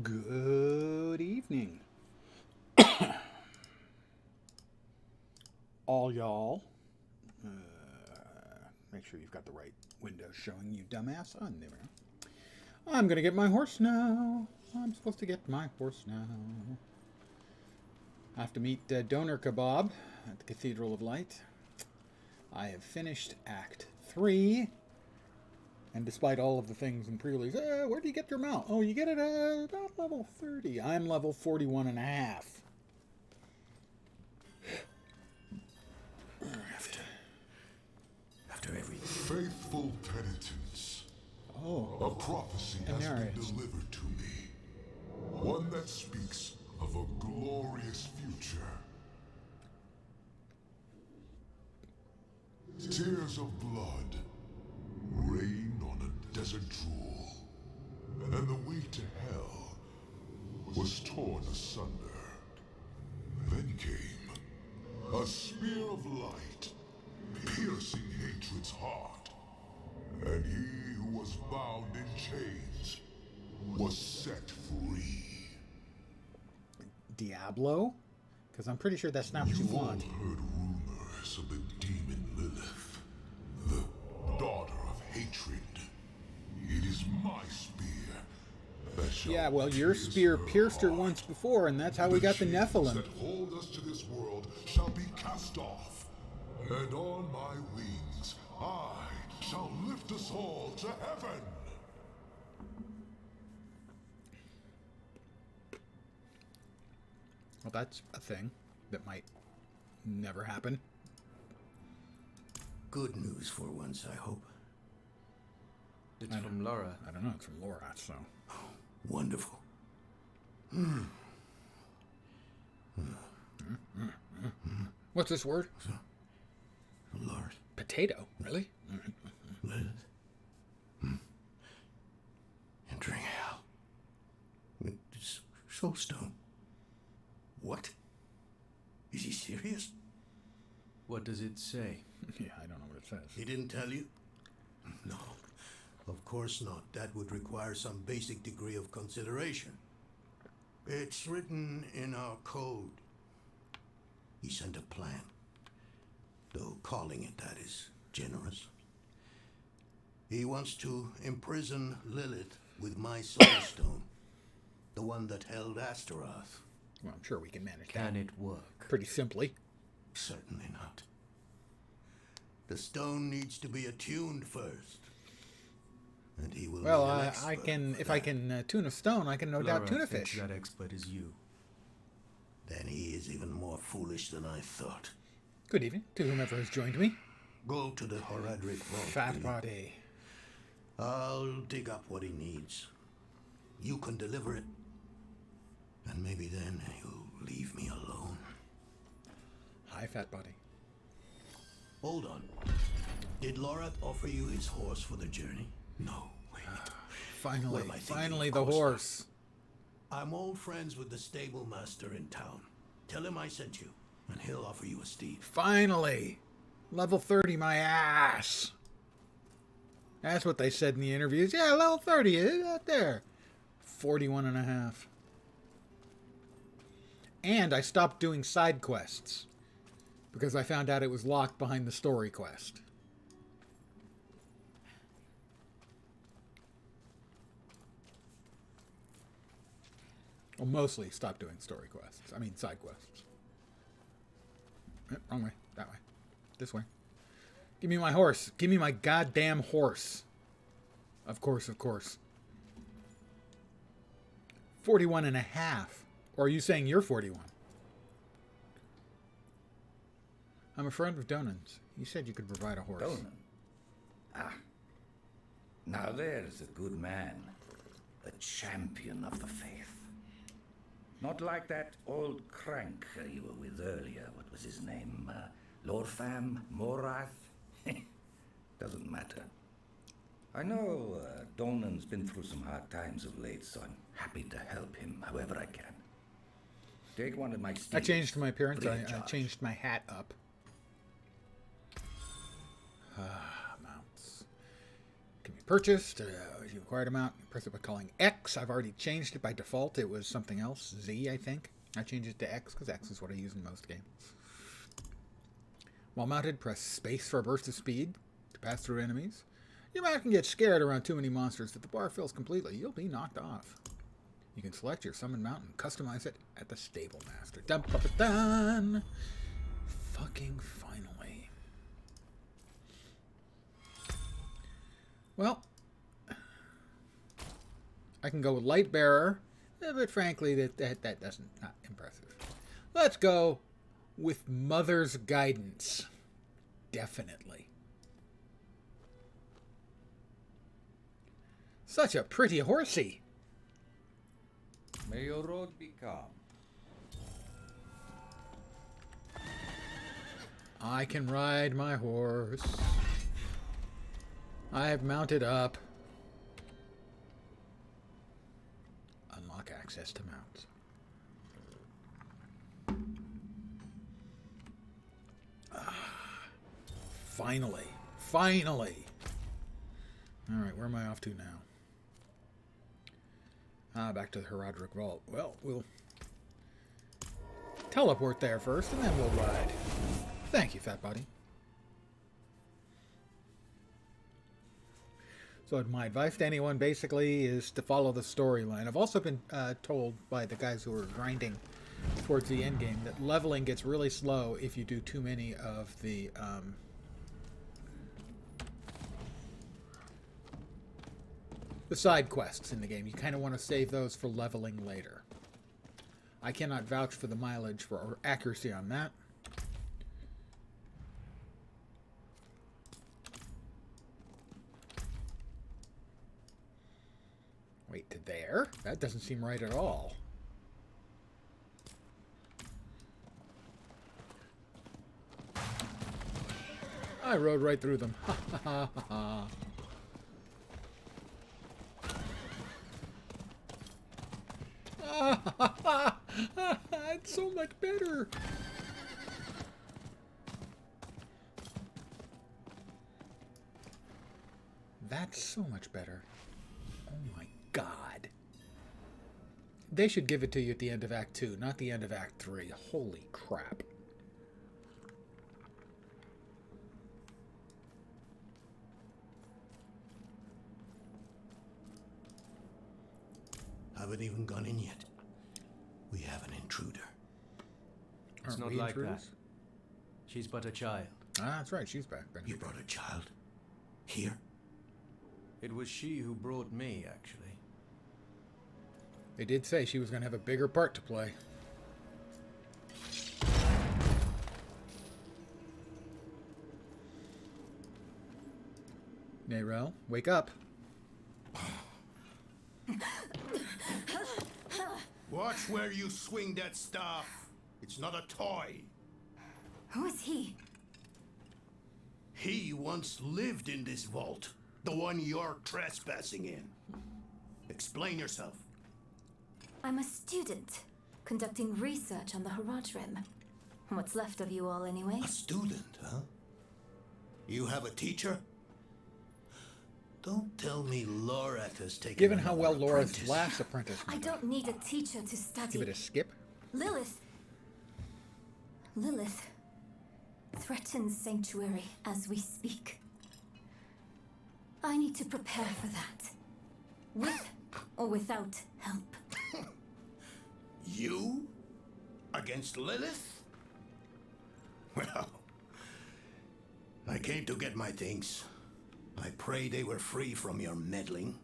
Good evening, all y'all. Uh, Make sure you've got the right window showing, you dumbass. Oh, there we go. I'm gonna get my horse now. I'm supposed to get my horse now. I have to meet Donor Kebab at the Cathedral of Light. I have finished Act 3. And despite all of the things in pre-release, where do you get your mount? Oh, you get it at about level 30. I'm level 41 and a half. After every faithful penitence. Oh. A prophecy has been Anarius. delivered to me. One that speaks of a glorious future. Tears of blood rain on a desert drool, and the way to hell was torn asunder. Then came a spear of light, piercing hatred's heart, and he who was bound in chains was set free. Diablo? Because I'm pretty sure that's not what you You've all want. heard rumors of the demon Lilith, the daughter of hatred. It is my spear that shall Yeah, well, your pierce spear her pierced her heart. once before, and that's how we got the chains Nephilim. that hold us to this world shall be cast off, and on my wings I shall lift us all to heaven. Well, that's a thing that might never happen. good news for once, I hope. It's from Laura. I don't know, it's from Laura, so. Wonderful. What's this word? Lord, Potato? Really? Lilith. Entering hell. It's Soulstone. What? Is he serious? What does it say? Yeah, I don't know what it says. He didn't tell you? No, of course not. That would require some basic degree of consideration. It's written in our code. He sent a plan. Though calling it that is generous. He wants to imprison Lilith with my soulstone. The one that held Astaroth. Well, I'm sure we can manage Can that it work? pretty simply. Certainly not. The stone needs to be attuned first. And he will Well, need an I expert can, for if I that. can tune a stone, I can no Laura doubt tune a thinks fish. that expert is you. Then he is even more foolish than I thought. Good evening to whomever has joined me. Go to the Horadric vault. Fat will you? body. I'll dig up what he needs. You can deliver it. And maybe then you'll leave me alone. Hi, fat body. Hold on. Did Lorath offer you his horse for the journey? No, wait. Finally, What am I thinking? finally Of the course not. horse. I'm old friends with the stable master in town. Tell him I sent you, and he'll offer you a steed. Finally. Level 30, my ass. That's what they said in the interviews. Yeah, level 30, out there. 41 and a half. And I stopped doing side quests because I found out it was locked behind the story quest. Well, mostly stopped doing story quests. I mean, side quests. Wrong way. That way. This way. Give me my horse. Give me my goddamn horse. Of course, of course. 41 and a half. Or are you saying you're 41? I'm a friend of Donan's. You said you could provide a horse. Donan. Ah. Now there's a good man. A champion of the faith. Not like that old crank you were with earlier. What was his name? Lorfam? Morath? Doesn't matter. I know Donan's been through some hard times of late, so I'm happy to help him however I can. Take one of my steeds. I changed my appearance. free of I charge. changed my hat up. Mounts. Give me purchased. You acquired a mount. Press it by calling X. I've already changed it by default. It was something else. Z, I think. I changed it to X because X is what I use in most games. While mounted, press space for a burst of speed to pass through enemies. Your mount can get scared around too many monsters. If the bar fills completely, you'll be knocked off. You can select your summon mount and customize it at the Stable Master. Dun-ba-ba-dun! Fucking finally. Well, I can go with Light Bearer, but frankly, that doesn't not impressive. Let's go with Mother's Guidance. Definitely. Such a pretty horsey. May your road be calm. I can ride my horse. I have mounted up. Unlock access to mounts. Finally. Finally. Alright, where am I off to now? Back to the Herodric Vault. Well, we'll teleport there first, and then we'll ride. Thank you, Fat Body. So my advice to anyone, basically, is to follow the storyline. I've also been told by the guys who are grinding towards the end game that leveling gets really slow if you do too many of the side quests in the game. You kind of want to save those for leveling later. I cannot vouch for the mileage or accuracy on that. Wait, to there? That doesn't seem right at all. I rode right through them. Ha ha ha ha. It's so much better. That's so much better. Oh my God. They should give it to you at the end of Act 2, not the end of Act 3. Holy crap. Haven't even gone in yet. We have an intruder. It's Aren't not we like that. intruders? She's but a child. Ah, that's right. She's back. Then. You brought a child? Here? It was she who brought me, actually. They did say she was going to have a bigger part to play. Nerel, wake up. Watch where you swing that staff. It's not a toy. Who is he? He once lived in this vault. The one you're trespassing in. Explain yourself. I'm a student, conducting research on the Herodrim. What's left of you all, anyway? A student, huh? You have a teacher? Don't tell me Lorath has taken Given how another well Laura's apprentice. last apprentice I was, don't need a teacher to study. give it a skip. Lilith threatens Sanctuary as we speak. I need to prepare for that. With or without help. You? Against Lilith? Well, I came to get my things. I pray they were free from your meddling.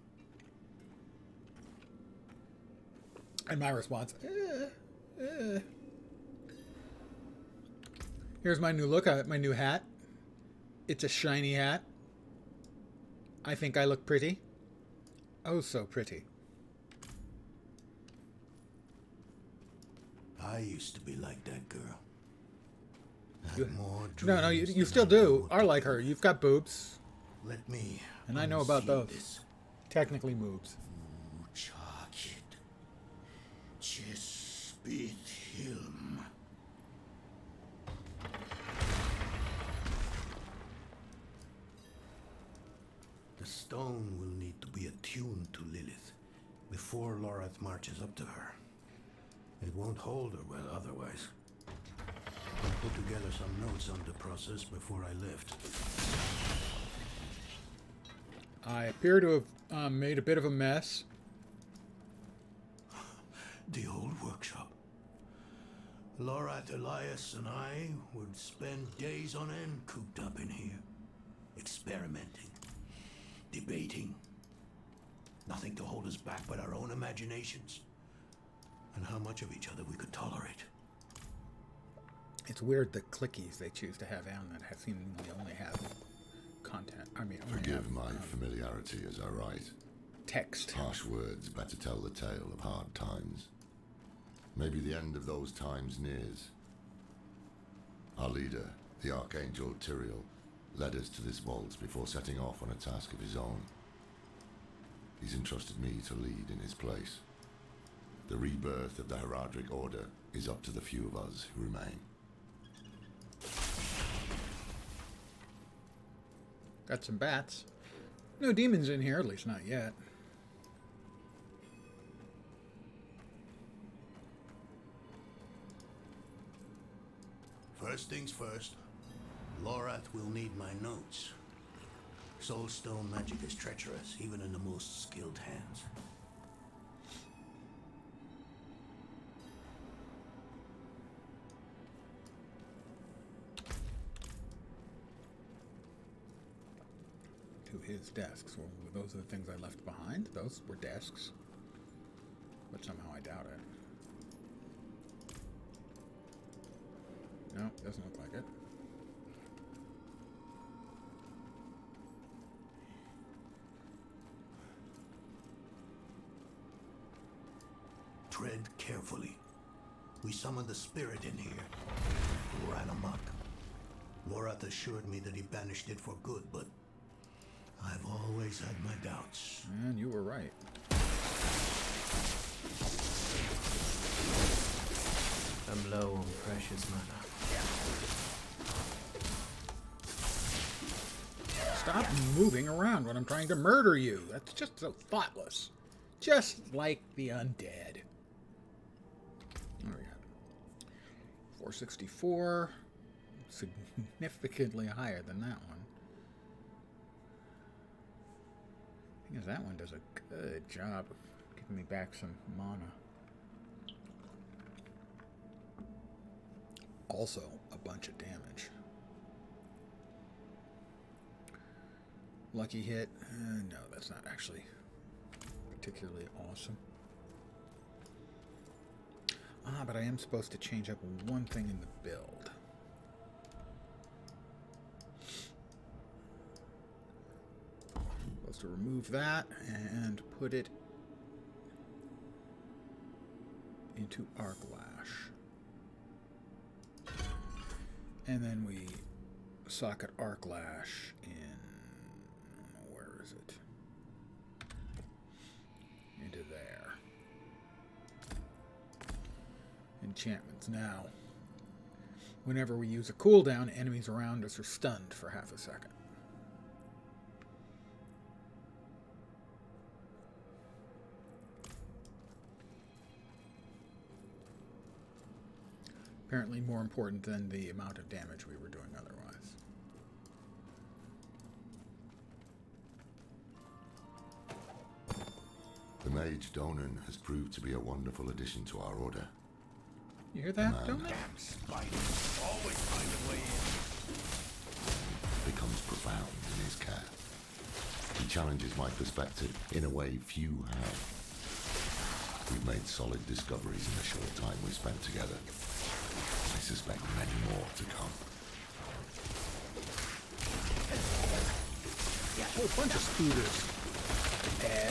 And my response, Here's my new look, my new hat. It's a shiny hat. I think I look pretty. Oh, so pretty. I used to be like that girl. You- Had more No, you dreams still than I do. knew Are what like to her. do. You've got boobs. Let me. And I know about unseal those. this. Technically moves. Chakit. Chespit Hilm. The stone will need to be attuned to Lilith before Lorath marches up to her. It won't hold her well otherwise. I put together some notes on the process before I left. I appear to have made a bit of a mess. The old workshop. Lorath, Elias, and I would spend days on end cooped up in here, experimenting, debating. Nothing to hold us back but our own imaginations, and how much of each other we could tolerate. It's weird the clickies they choose to have on that seemingly only have content. I mean, only Forgive have, my familiarity as I write. text. Harsh words better tell the tale of hard times. Maybe the end of those times nears. Our leader, the Archangel Tyrael, led us to this vault before setting off on a task of his own. He's entrusted me to lead in his place. The rebirth of the Heraldric Order is up to the few of us who remain. Got some bats. No demons in here, at least not yet. First things first, Lorath will need my notes. Soulstone magic is treacherous, even in the most skilled hands. To his desks. Well, those are the things I left behind. Those were desks. But somehow I doubt it. No, doesn't look like it. Tread carefully. We summoned the spirit in here. It ran amok. Lorath assured me that he banished it for good, but I've always had my doubts. And you were right. I'm low on precious mana. Stop moving around when I'm trying to murder you. That's just so thoughtless. Just like the undead. There we go. 464. Significantly higher than that one. I think that one does a good job of giving me back some mana. Also, a bunch of damage. Lucky hit. No, that's not actually particularly awesome. But I am supposed to change up one thing in the build. Supposed to remove that and put it into Arc Lash. And then we socket Arc Lash in, where is it? Into there. Enchantments. Now, whenever we use a cooldown, enemies around us are stunned for half a second. Apparently more important than the amount of damage we were doing otherwise. The mage Donan has proved to be a wonderful addition to our order. You hear that, don't you? Spiders always find a way in. Becomes profound in his care. He challenges my perspective in a way few have. We've made solid discoveries in the short time we spent together. I suspect many more to come. Yeah, a whole bunch of spooters.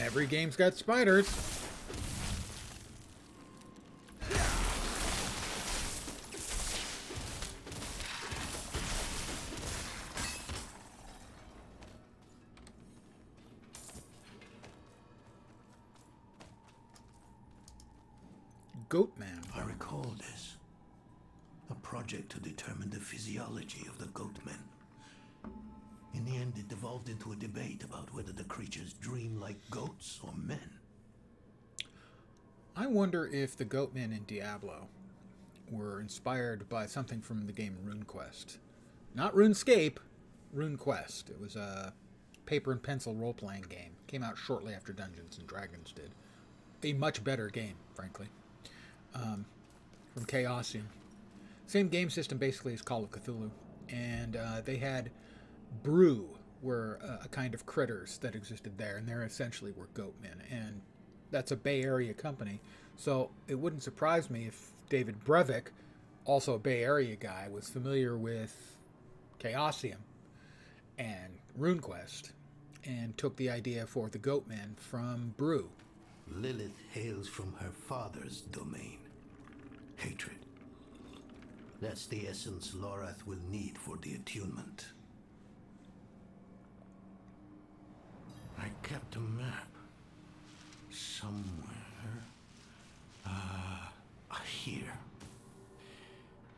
Every game's got spiders. Goatman. I recall this. A project to determine the physiology of the goatmen. In the end, it devolved into a debate about whether the creatures dream like goats or men. I wonder if the goatmen in Diablo were inspired by something from the game RuneQuest. Not RuneScape, RuneQuest. It was a paper and pencil role-playing game. Came out shortly after Dungeons and Dragons did. A much better game, frankly. From Chaosium. Same game system basically as Call of Cthulhu. And they had brew were a kind of critters that existed there, and there essentially were goatmen. And that's a Bay Area company. So it wouldn't surprise me if David Brevik, also a Bay Area guy, was familiar with Chaosium and RuneQuest and took the idea for the goatmen from brew. Lilith hails from her father's domain. Hatred. That's the essence Lorath will need for the attunement. I kept a map. Somewhere. Here.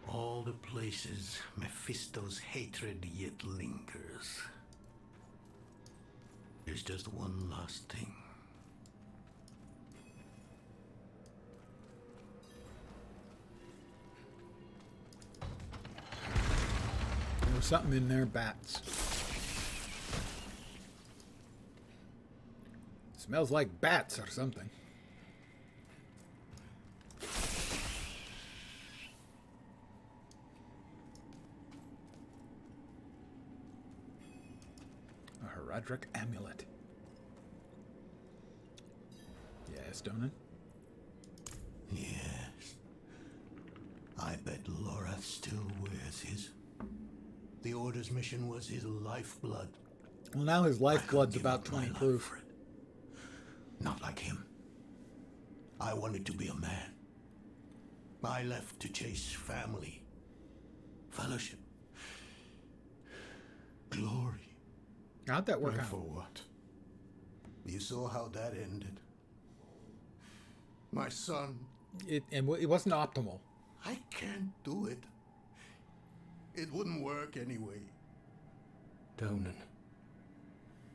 All the places Mephisto's hatred yet lingers. There's just one last thing. There was something in there, bats. Smells like bats or something. A Herodric amulet. Yes, Donan? Yes. I bet Lorath still wears his. The Order's mission was his lifeblood. Well, now his lifeblood's I couldn't give about up my 20 life proof. for it. Not like him. I wanted to be a man. I left to chase family, fellowship, glory. How'd that work And out? for what? You saw how that ended. My son. It wasn't optimal. I can't do it. It wouldn't work anyway. Donan.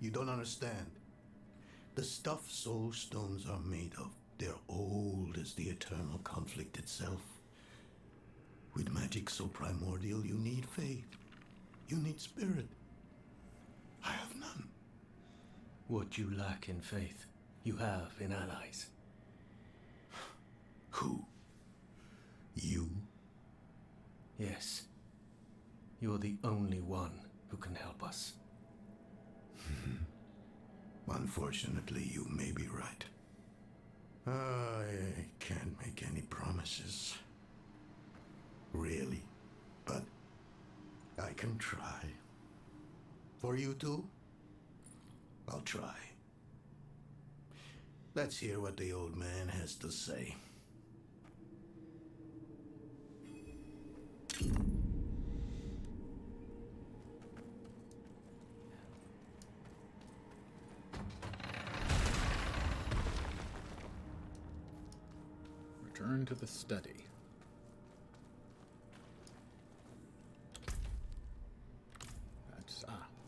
You don't understand. The stuff soul stones are made of, they're old as the eternal conflict itself. With magic so primordial, you need faith. You need spirit. I have none. What you lack in faith, you have in allies. Who? You? Yes. You're the only one who can help us. Unfortunately, you may be right. I can't make any promises. Really. But I can try. For you two, I'll try. Let's hear what the old man has to say. Return to the study.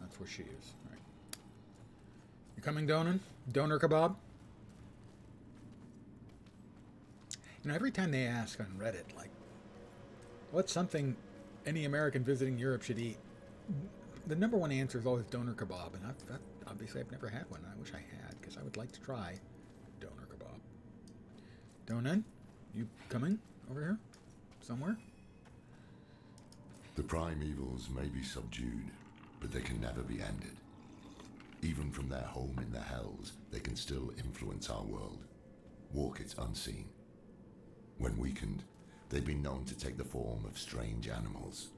That's where she is. All right. You coming, Donan? Doner kebab? You know, every time they ask on Reddit, like, what's something any American visiting Europe should eat? The number one answer is always doner kebab, and obviously I've never had one. I wish I had, because I would like to try doner kebab. Donan, you coming over here? Somewhere? The prime evils may be subdued, but they can never be ended. Even from their home in the hells, they can still influence our world, walk it unseen. When weakened, they've been known to take the form of strange animals.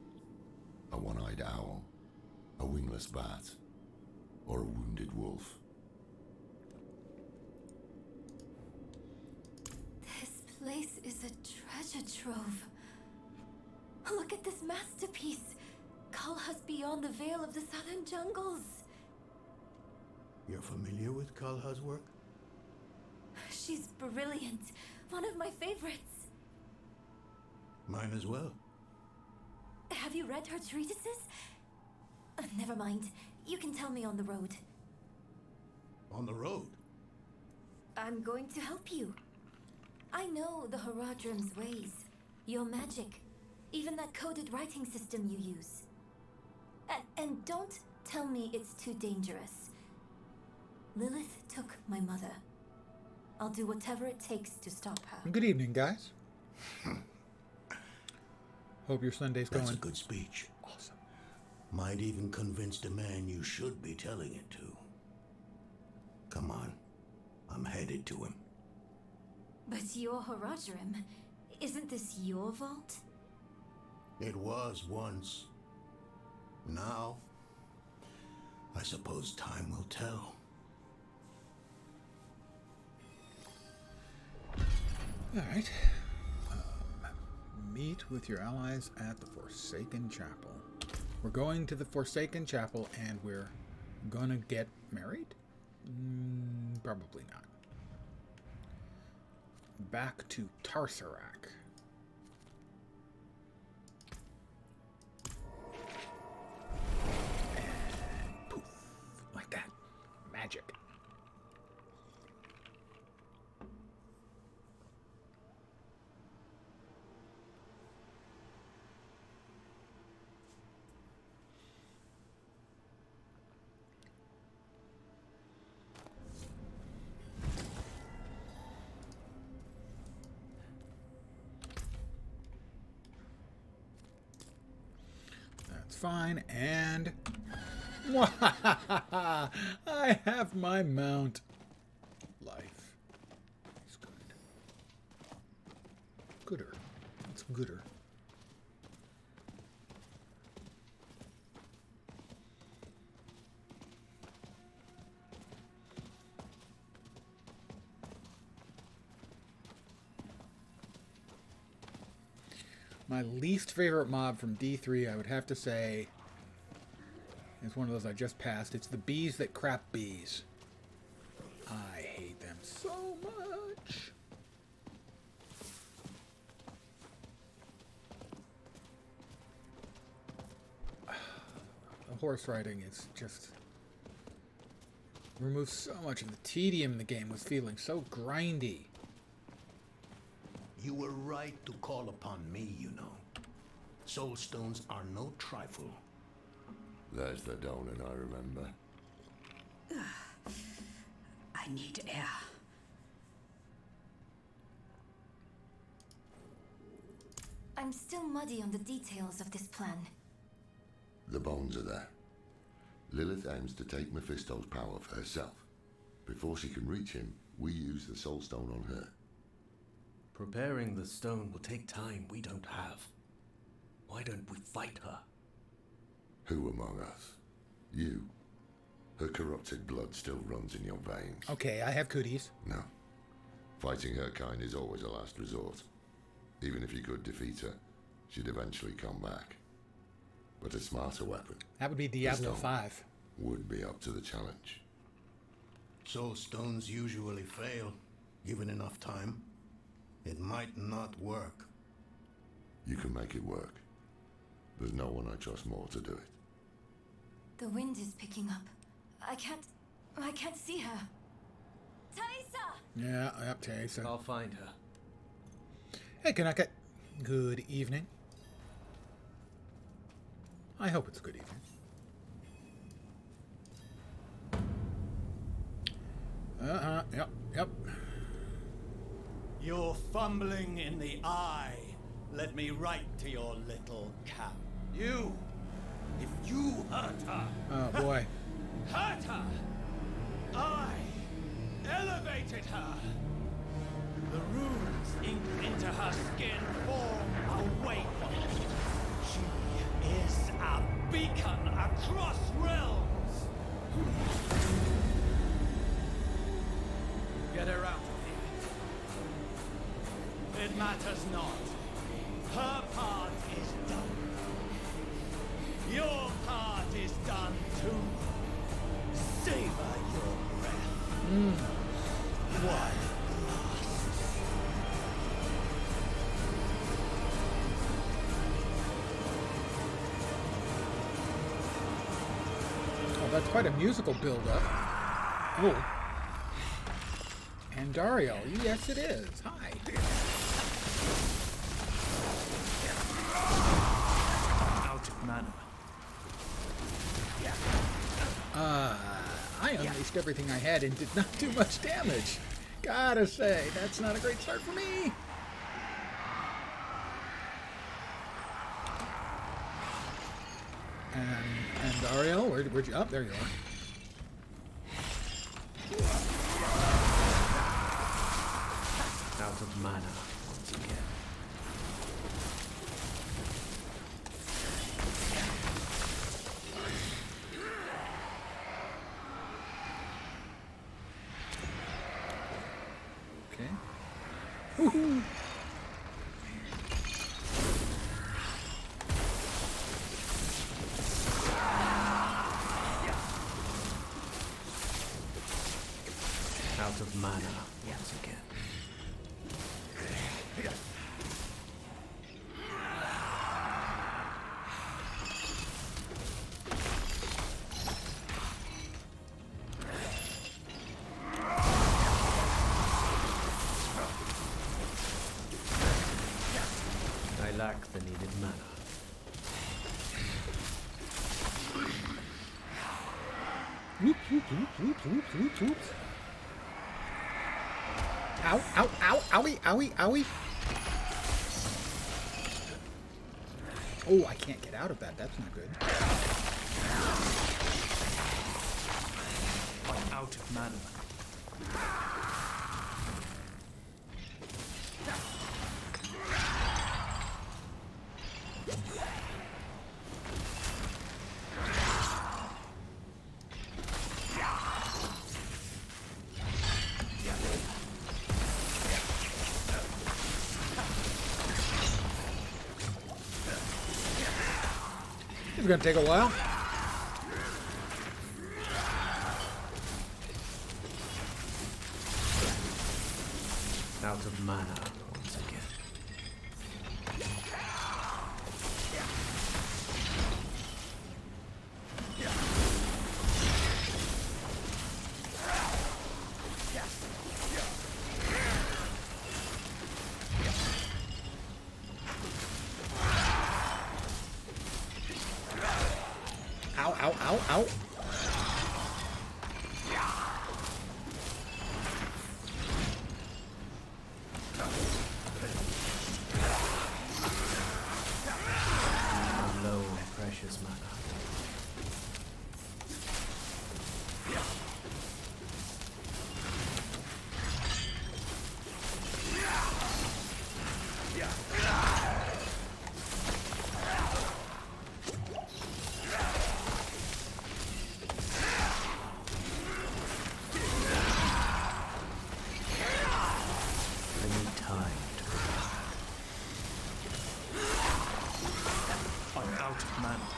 A one-eyed owl, a wingless bat, or a wounded wolf. This place is a treasure trove. Look at this masterpiece. Kalha's beyond the veil of the southern jungles. You're familiar with Kalha's work? She's brilliant. One of my favorites. Mine as well. Have you read her treatises? Never mind. You can tell me on the road. On the road? I'm going to help you. I know the Haradrim's ways, your magic, even that coded writing system you use. And don't tell me it's too dangerous. Lilith took my mother. I'll do whatever it takes to stop her. Good evening, guys. Hope your Sunday's going. That's a good speech. Awesome. Might even convince the man you should be telling it to. Come on. I'm headed to him. But you're Haradrim. Isn't this your vault? It was once. Now, I suppose time will tell. All right. Meet with your allies at the Forsaken Chapel. We're going to the Forsaken Chapel and we're gonna get married? Probably not. Back to Tarsarak. And poof. Like that. Magic. Fine, and I have my mount. Life. He's good. Gooder. It's gooder. My least favorite mob from D3, I would have to say, is one of those I just passed. It's the bees that crap bees. I hate them so much. The horse riding is just removes so much of the tedium the game was feeling so grindy. You were right to call upon me, you know. Soul stones are no trifle. There's the Donan I remember. I need air. I'm still muddy on the details of this plan. The bones are there. Lilith aims to take Mephisto's power for herself. Before she can reach him, we use the Soul Stone on her. Preparing the stone will take time we don't have. Why don't we fight her? Who among us? You. Her corrupted blood still runs in your veins. Okay, I have cooties. No. Fighting her kind is always a last resort. Even if you could defeat her, she'd eventually come back. But a smarter weapon, That would be Diablo 5. would be up to the challenge. Soul stones usually fail, given enough time. It might not work. You can make it work. There's no one I trust more to do it. The wind is picking up. I can't see her. Thaisa! Yeah, okay, so. I'll find her. Hey, Kanaka. Good evening. I hope it's a good evening. Yep. You're fumbling in the eye. Let me write to your little camp. You! If you hurt her, Oh, boy. hurt her! I elevated her! The runes inked into her skin form a waypoint. She is a beacon across realms! Get her out of here. It matters not. Her part is done. Your part is done too. Savor your breath. While it lasts. Oh, that's quite a musical build-up. Oh. And Dario. Yes, it is. Hi. Out of mana. I unleashed everything I had and did not do much damage. Gotta say, that's not a great start for me. And Dario, where'd you... Oh, there you are. Out of mana once again. Okay. Woohoo! Out of mana once again. I lack the needed mana. Whoop, whoop, whoop, whoop, whoop, whoop, whoop. Ow, ow, ow, owie, owie, owie. Oh, I can't get out of that. That's not good. I'm out of mana. It's gonna take a while. Out of mana once again. Ow, ow, ow, ow. I'm low on precious mana. I need time to recover. I'm out of mana.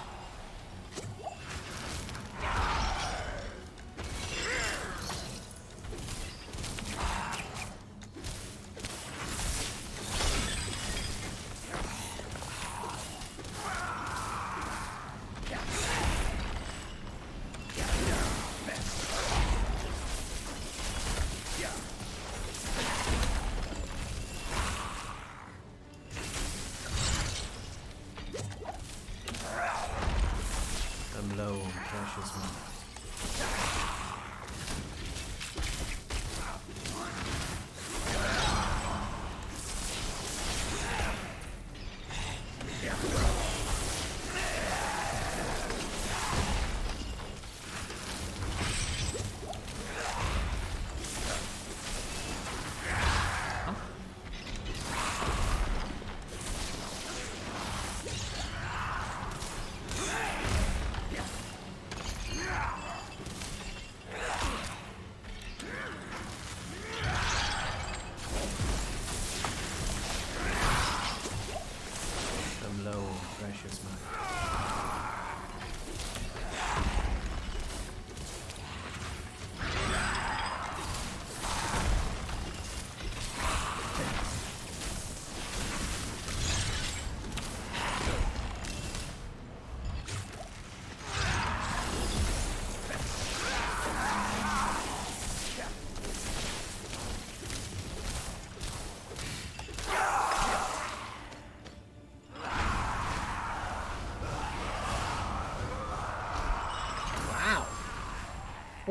I'm low on precious mana.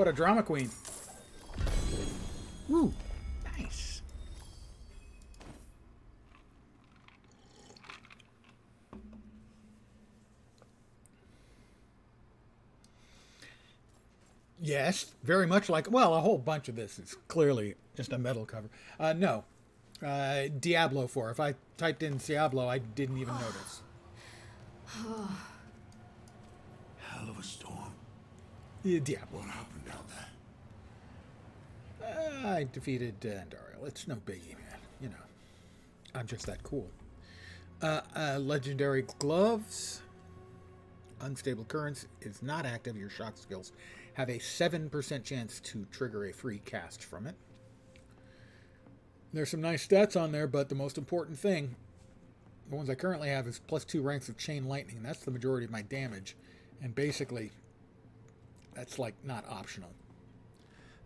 what a drama queen. Woo. Nice. Yes, very much like, well, a whole bunch of this is clearly just a metal cover. No. Diablo 4. If I typed in Diablo, I didn't even notice. Hell of a storm. Yeah, Diablo. What happened down there? I defeated Andariel. It's no biggie, man. You know, I'm just that cool. Legendary gloves. Unstable currents is not active. Your shock skills have a 7% chance to trigger a free cast from it. There's some nice stats on there, but the most important thing, the ones I currently have, is +2 ranks of chain lightning. That's the majority of my damage. And basically, that's like not optional.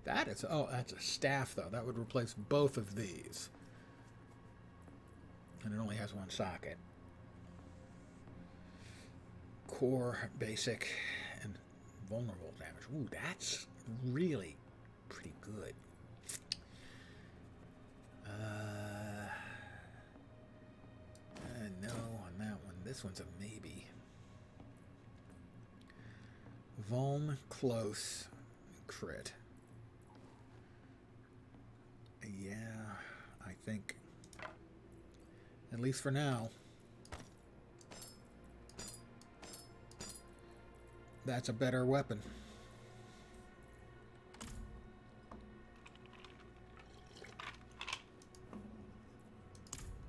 That is, oh, that's a staff though. That would replace both of these. And it only has one socket. Core, basic, and vulnerable damage. Ooh, that's really pretty good. No on that one. This one's a maybe. Vuln, close, crit. Yeah, I think, at least for now, that's a better weapon.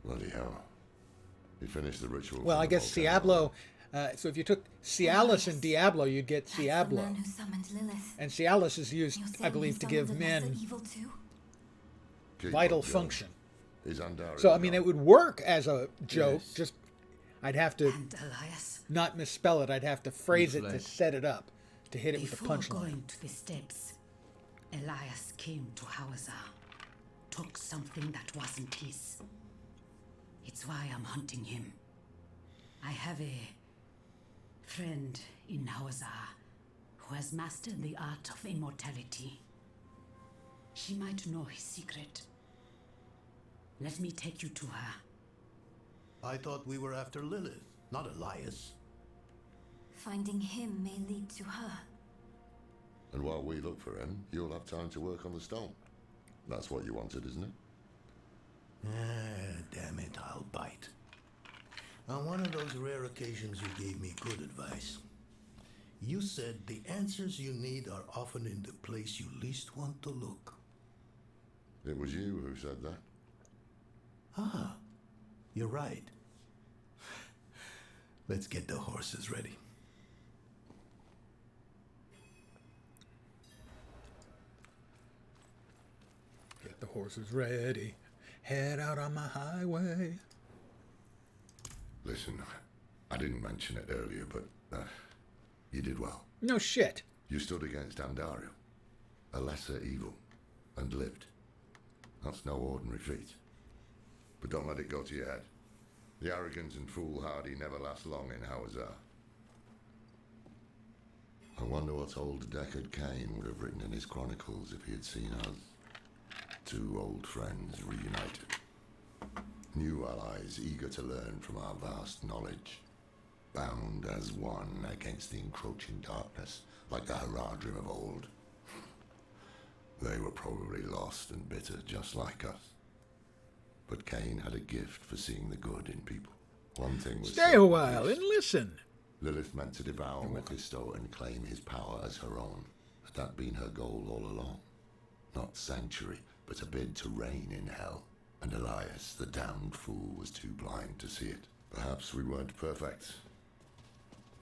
Bloody hell. You finished the ritual. Well, I guess Diablo. So if you took Cialis and Diablo, you'd get That's the Diablo. man who summoned Lilith. And Cialis is used, You're I saying believe, he to give summoned a lesser men evil too? vital function. Is Andariel So, I mean, it would work as a joke, Yes. just I'd have to And Elias, not misspell it. I'd have to phrase it to Reflect. set it up, to hit it with a before punchline. going to the steps, Elias came to Hawazar, took something that wasn't his. It's why I'm hunting him. I have a friend in Hawazar who has mastered the art of immortality. She might know his secret. Let me take you to her. I thought we were after Lilith, not Elias. Finding him may lead to her. And while we look for him, you'll have time to work on the stone. That's what you wanted, isn't it? Damn it, I'll bite. On one of those rare occasions you gave me good advice. You said the answers you need are often in the place you least want to look. It was you who said that. Ah, you're right. Let's get the horses ready. Get the horses ready. Head out on my highway. Listen, I didn't mention it earlier, but you did well. No shit. You stood against Andariel, a lesser evil, and lived. That's no ordinary feat. But don't let it go to your head. The arrogance and foolhardy never last long in Hawazar. I wonder what old Deckard Cain would have written in his chronicles if he had seen us. Two old friends reunited. New allies eager to learn from our vast knowledge. Bound as one against the encroaching darkness, like the Haradrim of old. They were probably lost and bitter just like us. But Cain had a gift for seeing the good in people. One thing was Stay a while and listen. Lilith meant to devour Mephisto and claim his power as her own. Had that been her goal all along? Not sanctuary, but a bid to reign in hell. And Elias, the damned fool, was too blind to see it. Perhaps we weren't perfect,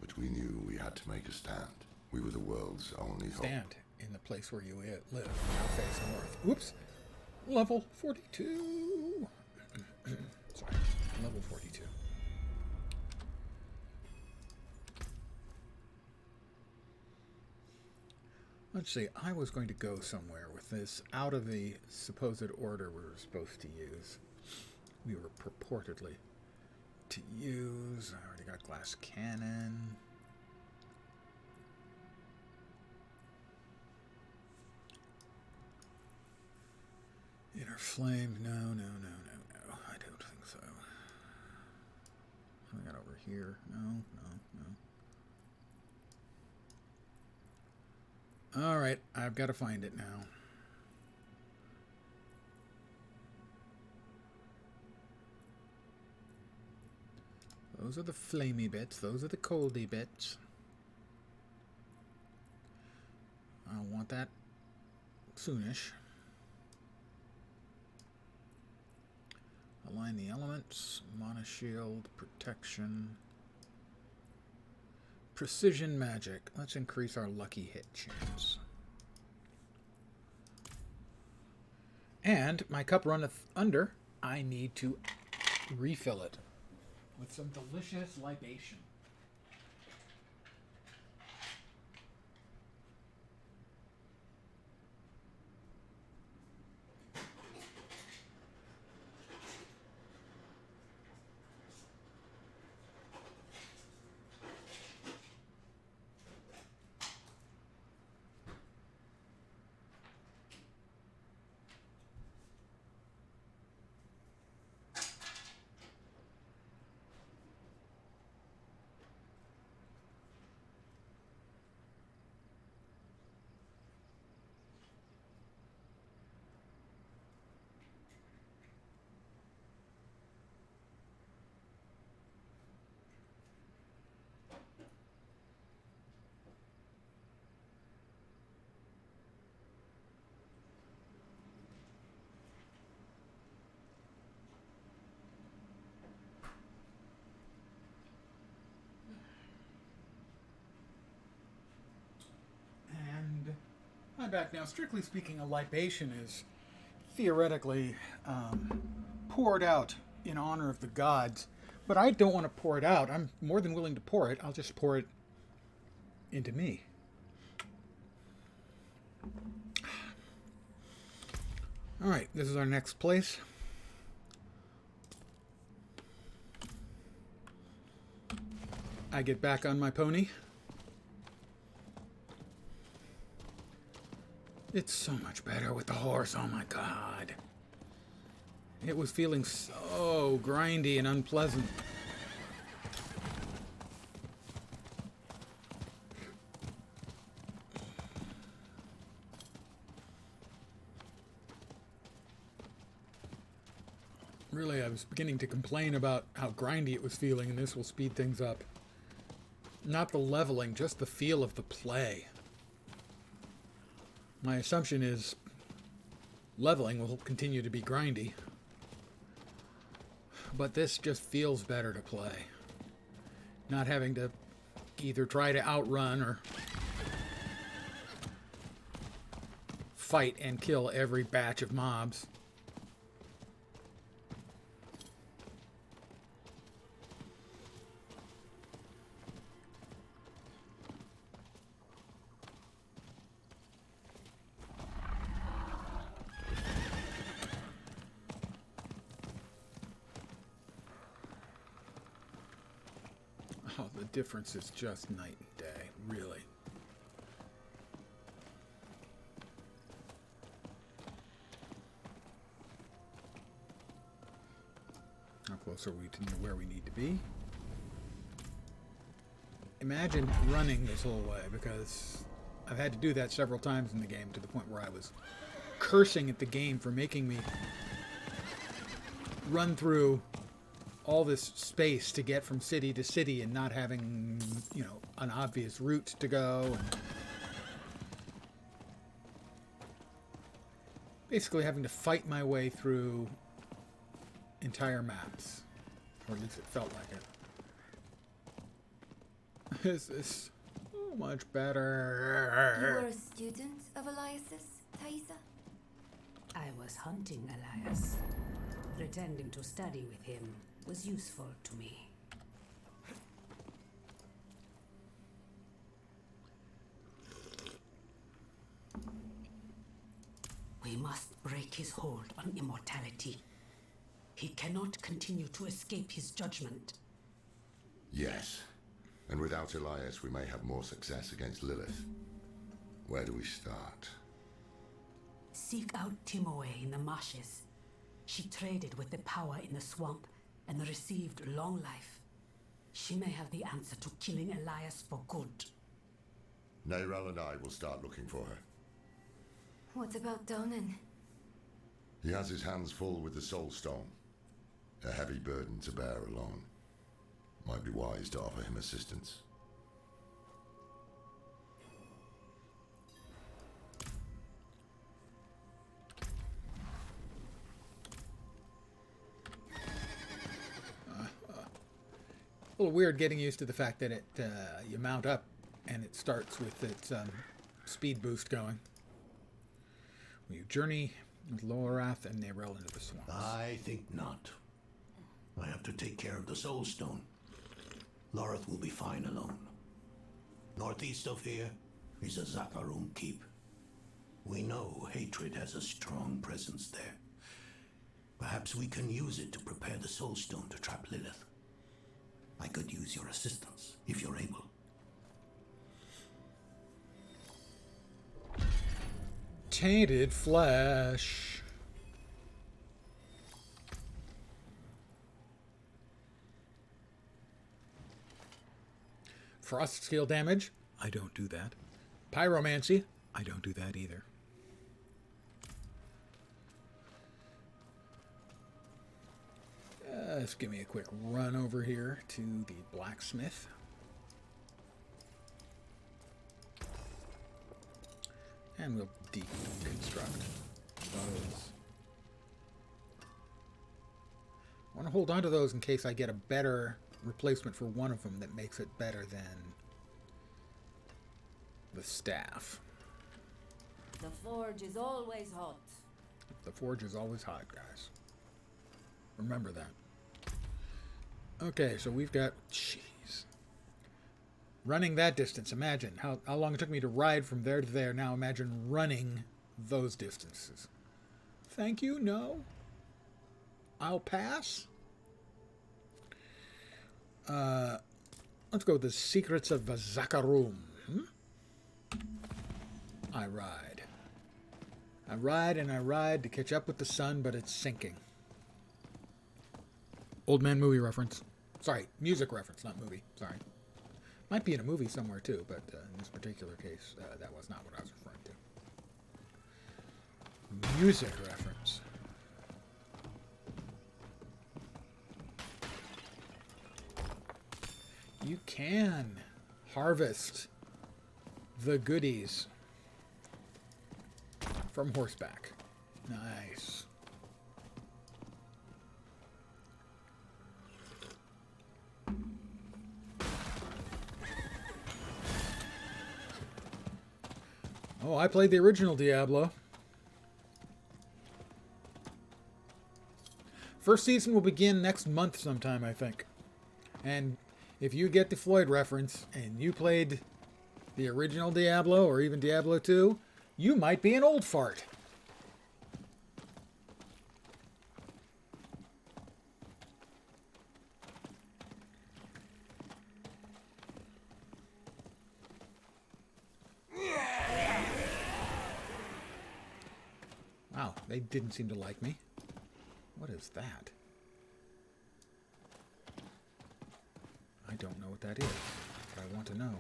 but we knew we had to make a stand. We were the world's only hope. Stand in the place where you live. Now face north. Oops. Level 42. Sorry. Level 42. Let's see. I was going to go somewhere with this out of the supposed order we were supposed to use. We were purportedly to use. I already got glass cannon. Inner flame. No. I don't think so. What do I got over here? No. All right, I've got to find it now. Those are the flamey bits. Those are the coldy bits. I don't want that soonish. Align the elements. Mana shield. Protection. Precision magic. Let's increase our lucky hit chance. And my cup runneth under. I need to refill it with some delicious libation. I'm back now. Strictly speaking, a libation is theoretically poured out in honor of the gods, but I don't want to pour it out. I'm more than willing to pour it. I'll just pour it into me. All right, this is our next place. I get back on my pony. It's so much better with the horse, oh my god. It was feeling so grindy and unpleasant. Really, I was beginning to complain about how grindy it was feeling, and this will speed things up. Not the leveling, just the feel of the play. My assumption is leveling will continue to be grindy, but this just feels better to play. Not having to either try to outrun or fight and kill every batch of mobs. Oh, the difference is just night and day, really. How close are we to where we need to be? Imagine running this whole way, because I've had to do that several times in the game to the point where I was cursing at the game for making me run through all this space to get from city to city and not having, you know, an obvious route to go. And basically having to fight my way through entire maps. Or at least it felt like it. This is so much You better. were a student of Elias's, Thaisa? I was hunting Elias. Pretending to study with him was useful to me. We must break his hold on immortality. He cannot continue to escape his judgment. Yes. And without Elias, we may have more success against Lilith. Where do we start? Seek out Timoe in the marshes. She traded with the power in the swamp and received long life. She may have the answer to killing Elias for good. Neyral and I will start looking for her. What about Donan? He has his hands full with the Soul Stone. A heavy burden to bear alone. Might be wise to offer him assistance. A little weird getting used to the fact that you mount up and it starts with its speed boost going. You journey with Lorath and Neyral into the swamps. I think not. I have to take care of the Soul Stone. Lorath will be fine alone. Northeast of here is a Zakarum keep. We know hatred has a strong presence there. Perhaps we can use it to prepare the Soul Stone to trap Lilith. I could use your assistance, if you're able. Tainted flesh. Frost scale damage. I don't do that. Pyromancy. I don't do that either. Let's give me a quick run over here to the blacksmith. And we'll deconstruct those. I want to hold on to those in case I get a better replacement for one of them that makes it better than the staff. The forge is always hot. The forge is always hot, guys. Remember that. Okay, so we've got... Jeez. Running that distance. Imagine how long it took me to ride from there to there. Now imagine running those distances. Thank you, no. I'll pass. Let's go with the Secrets of Zakarum. I ride. I ride and I ride to catch up with the sun, but it's sinking. Old man movie reference. Sorry, music reference, not movie. Sorry. Might be in a movie somewhere too, but in this particular case, that was not what I was referring to. Music reference. You can harvest the goodies from horseback. Nice. Oh, I played the original Diablo. First season will begin next month sometime, I think. And if you get the Floyd reference and you played the original Diablo or even Diablo 2, you might be an old fart. Wow, they didn't seem to like me. What is that? I don't know what that is, but I want to know.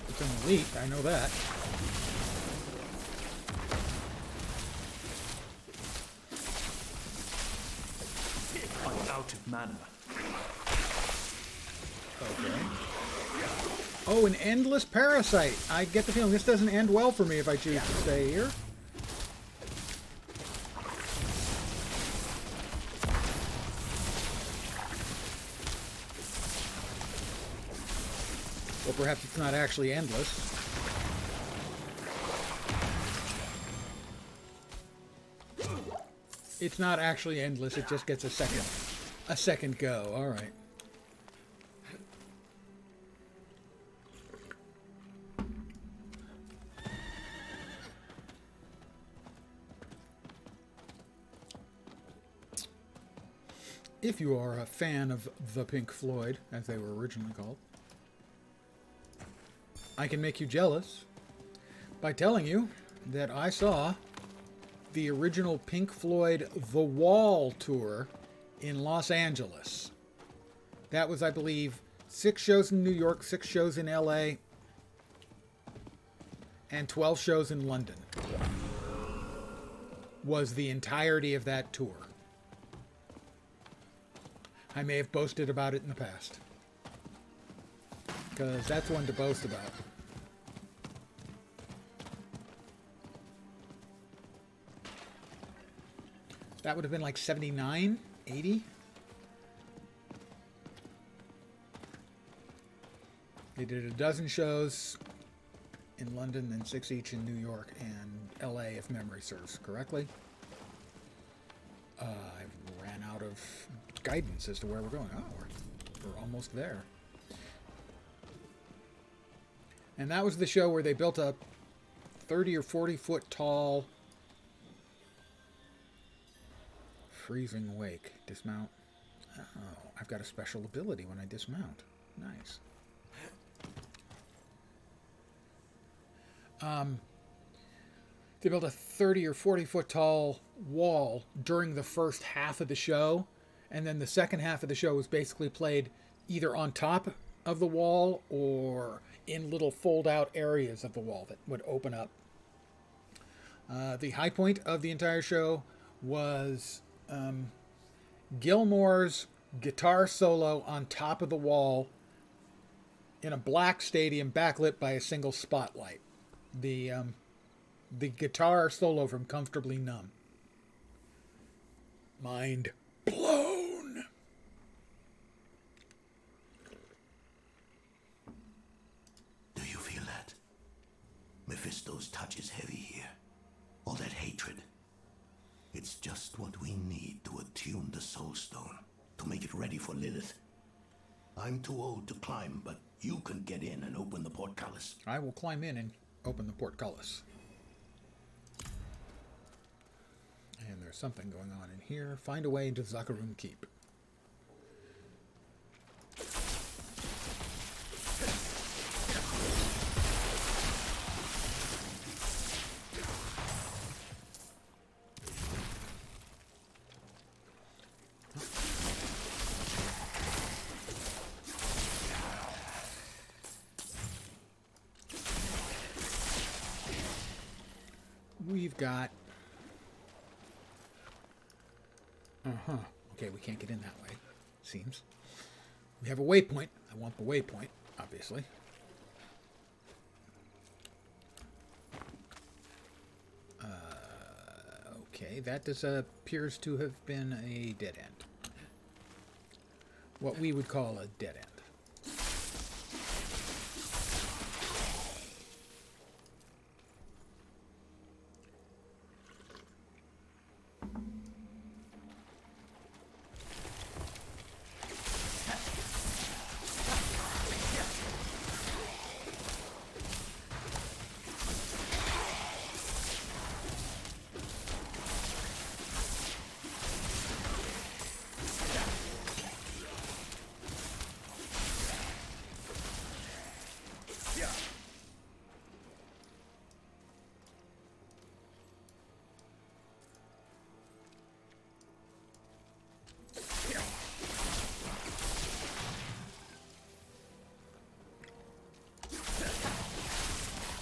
It's an elite, I know that. I'm out of mana. Okay. Oh, an endless parasite. I get the feeling this doesn't end well for me if I choose to stay here. Or perhaps it's not actually endless. It's not actually endless, it just gets a second go. All right. if you are a fan of the Pink Floyd, as they were originally called, I can make you jealous by telling you that I saw the original Pink Floyd The Wall tour in Los Angeles. That was, I believe, 6 shows in New York, 6 shows in LA, and 12 shows in London. Was the entirety of that tour. I may have boasted about it in the past, because that's one to boast about. That would have been like 79, 80. They did a dozen shows in London and 6 each in New York and LA, if memory serves correctly. I ran out of guidance as to where we're going. Oh, we're almost there. And that was the show where they built a 30 or 40 foot tall freezing wake. Dismount. Oh, I've got a special ability when I dismount. Nice. They built a 30 or 40 foot tall wall during the first half of the show, and then the second half of the show was basically played either on top of the wall or in little fold out areas of the wall that would open up. The high point of the entire show was Gilmore's guitar solo on top of the wall in a black stadium backlit by a single spotlight. The guitar solo from Comfortably Numb. Mind blown. Do you feel that? Mephisto's touch is heavy here. All that hatred. It's just what we need to attune the Soul Stone, to make it ready for Lilith. I'm too old to climb, but you can get in and open the portcullis. I will climb in and open the portcullis. And there's something going on in here. Find a way into Zakarum Keep. We've got... Okay, we can't get in that way, seems. We have a waypoint. I want the waypoint, obviously. Okay, that appears to have been a dead end. What we would call a dead end.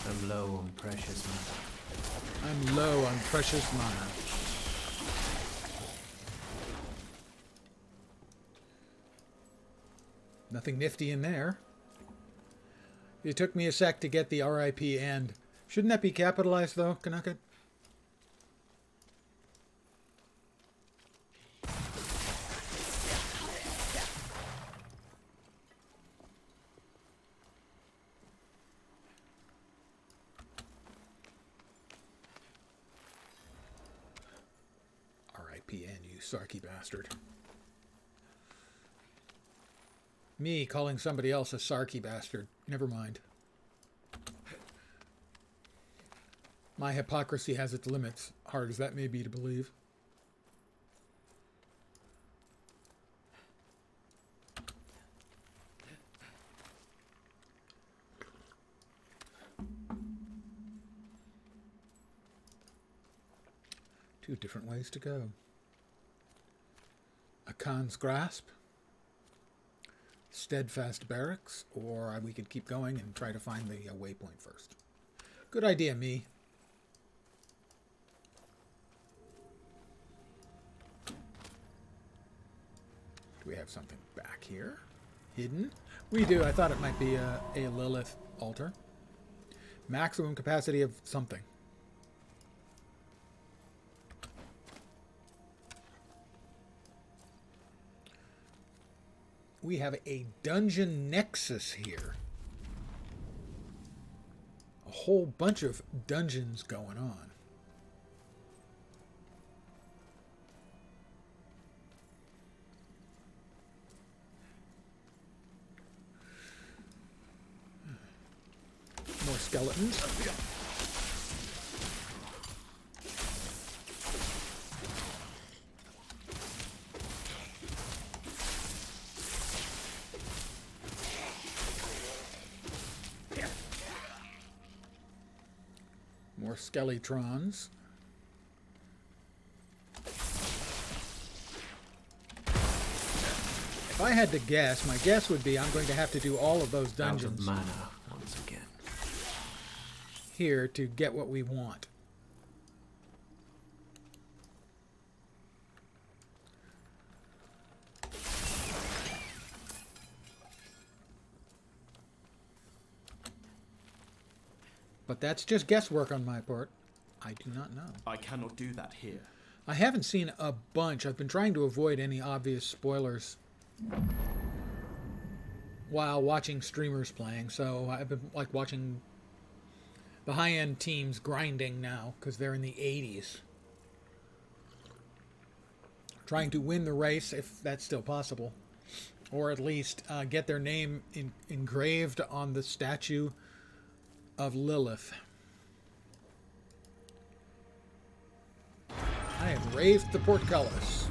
I'm low on precious mana. I'm low on precious mana. Nothing nifty in there. It took me a sec to get the RIP end. Shouldn't that be capitalized, though, Kanaka? RIPN, you sarky bastard. Me calling somebody else a sarky bastard. Never mind. My hypocrisy has its limits, hard as that may be to believe. Two different ways to go. A Khan's Grasp, Steadfast Barracks, or we could keep going and try to find the waypoint first. Good idea, me. Do we have something back here? Hidden? We do. I thought it might be a Lilith altar. Maximum capacity of something. We have a dungeon nexus here. A whole bunch of dungeons going on. More skeletons. More skeletrons. If I had to guess, my guess would be I'm going to have to do all of those dungeons Out of mana once again. Here to get what we want. But that's just guesswork on my part. I do not know. I cannot do that here. I haven't seen a bunch. I've been trying to avoid any obvious spoilers while watching streamers playing. So I've been like watching the high-end teams grinding now because they're in the 80s. Trying to win the race, if that's still possible. Or at least get their name engraved on the statue of Lilith. I have raised the portcullis.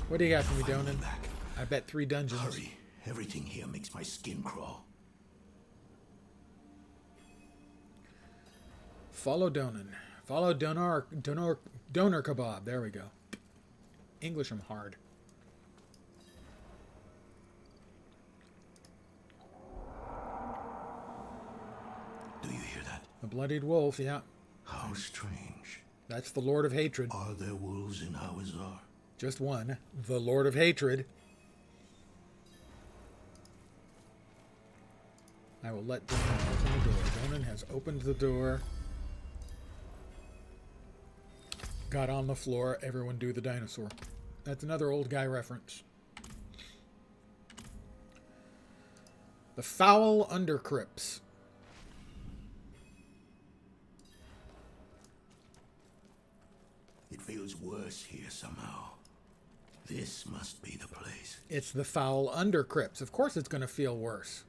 What do you got for me, Donan? I bet 3 dungeons. Hurry. Everything here makes my skin crawl. Follow Donan. Follow Donor Kebab. There we go. English, I'm hard. Do you hear that? The Bloodied Wolf, yeah. How strange. That's the Lord of Hatred. Are there wolves in Hawazar? Just one. The Lord of Hatred. I will let Donan open the door. Donan has opened the door. Got on the floor. Everyone do the dinosaur. That's another old guy reference. The Foul Undercrypts. It feels worse here somehow. This must be the place. It's the Foul Undercrypts. Of course it's going to feel worse.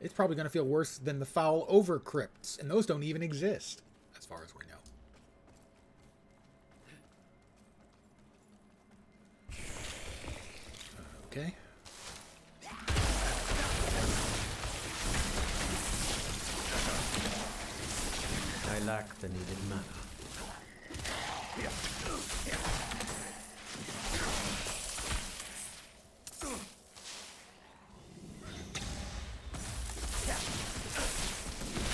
It's probably going to feel worse than the Foul Overcrypts. And those don't even exist, as far as we know. Okay. I lack the needed mana.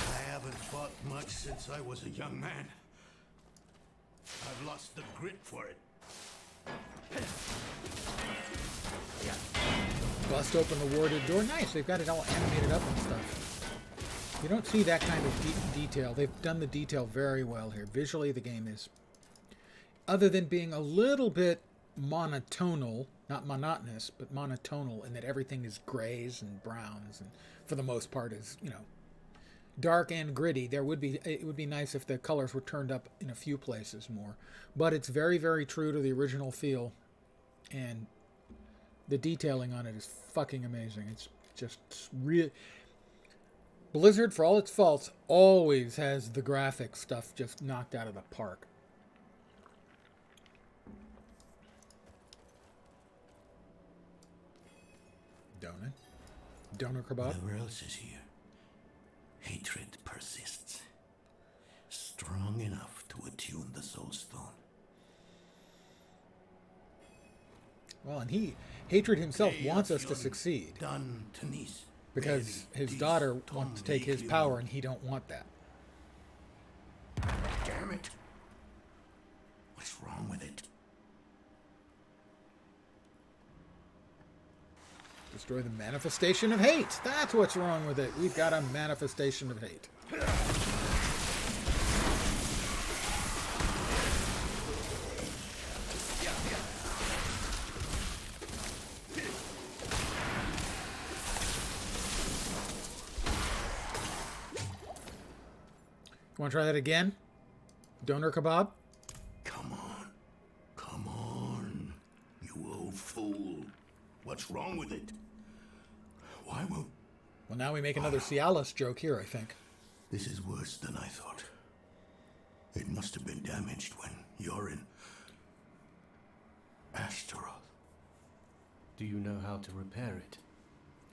I haven't fought much since I was a young man. I've lost the grit for it. Bust open the warded door. Nice, they've got it all animated up and stuff. You don't see that kind of detail. They've done the detail very well here. Visually, the game is, other than being a little bit monotonal, not monotonous, but monotonal in that everything is grays and browns, and for the most part is, you know, dark and gritty. It would be nice if the colors were turned up in a few places more. But it's very, very true to the original feel, and the detailing on it is fucking amazing. It's just real. Blizzard, for all its faults, always has the graphic stuff just knocked out of the park. Doner kebab. Whatever else is here hatred persists. Strong enough to attune the Soul Stone. Well, and hatred himself wants us to succeed. Because his daughter wants to take his power and he don't want that. Damn it. What's wrong with it? Destroy the manifestation of hate. That's what's wrong with it. We've got a manifestation of hate. You want to try that again? Doner kebab? Come on, you old fool. What's wrong with it? Why won't... Well, now we make another Cialis joke here, I think. This is worse than I thought. It must have been damaged when you're in Astaroth. Do you know how to repair it?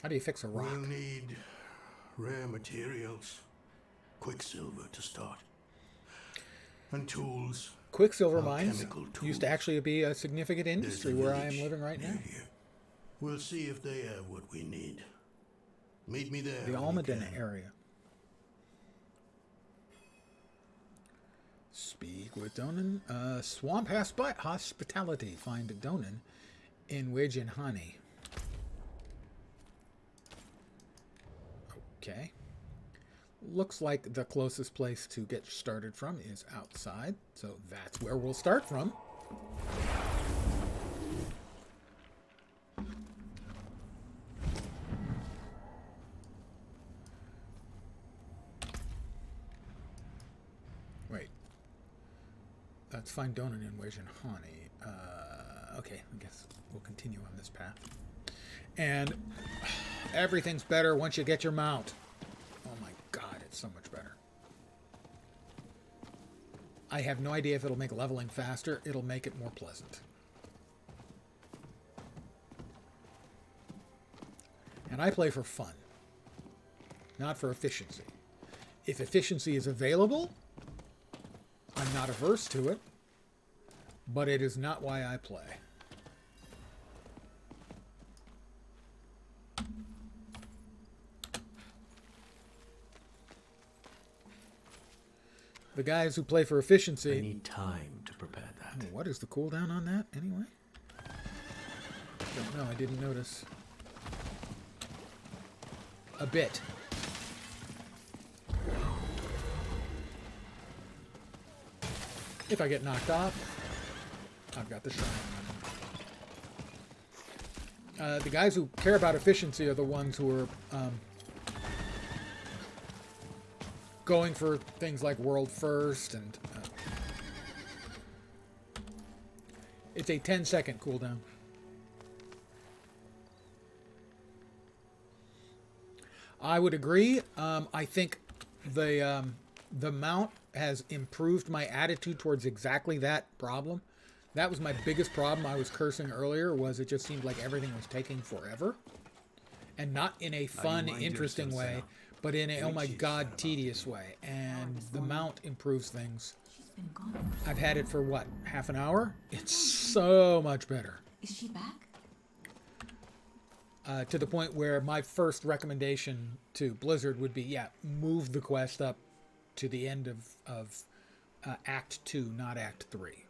How do you fix a rock? We'll need rare materials. Quicksilver to start. And tools. Quicksilver mines used to actually be a significant industry where I am living right now. Here. We'll see if they have what we need. Meet me there. The Almaden area. Speak with Donan. Swamp hospitality. Find Donan in Wijinhani. Okay. Looks like the closest place to get started from is outside. So that's where we'll start from. Wait. Let's find Donan in Wijinhani. Okay, I guess we'll continue on this path. And everything's better once you get your mount. Oh my god, it's so much better. I have no idea if it'll make leveling faster. It'll make it more pleasant. And I play for fun, not for efficiency. If efficiency is available, I'm not averse to it, but it is not why I play. The guys who play for efficiency... I need time to prepare that. What is the cooldown on that, anyway? Don't know, I didn't notice. A bit. If I get knocked off, I've got the shot. The guys who care about efficiency are the ones who are... going for things like world first, and it's a 10-second cooldown. I would agree. I think the mount has improved my attitude towards exactly that problem. That was my biggest problem I was cursing earlier, was it just seemed like everything was taking forever. And not in a fun, interesting way, but in a, oh my god, tedious way. And the mount improves things. I've had it for, what, half an hour? It's so much better. Is she back? To the point where my first recommendation to Blizzard would be, yeah, move the quest up to the end of Act 2, not Act 3.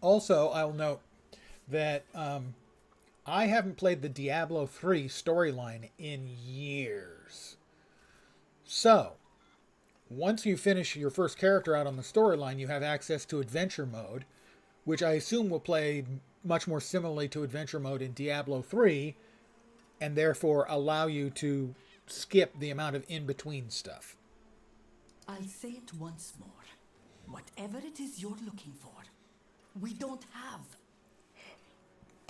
Also, I'll note that I haven't played the Diablo 3 storyline in years. So, once you finish your first character out on the storyline, you have access to adventure mode, which I assume will play much more similarly to adventure mode in Diablo 3, and therefore allow you to skip the amount of in-between stuff. I'll say it once more. Whatever it is you're looking for, we don't have.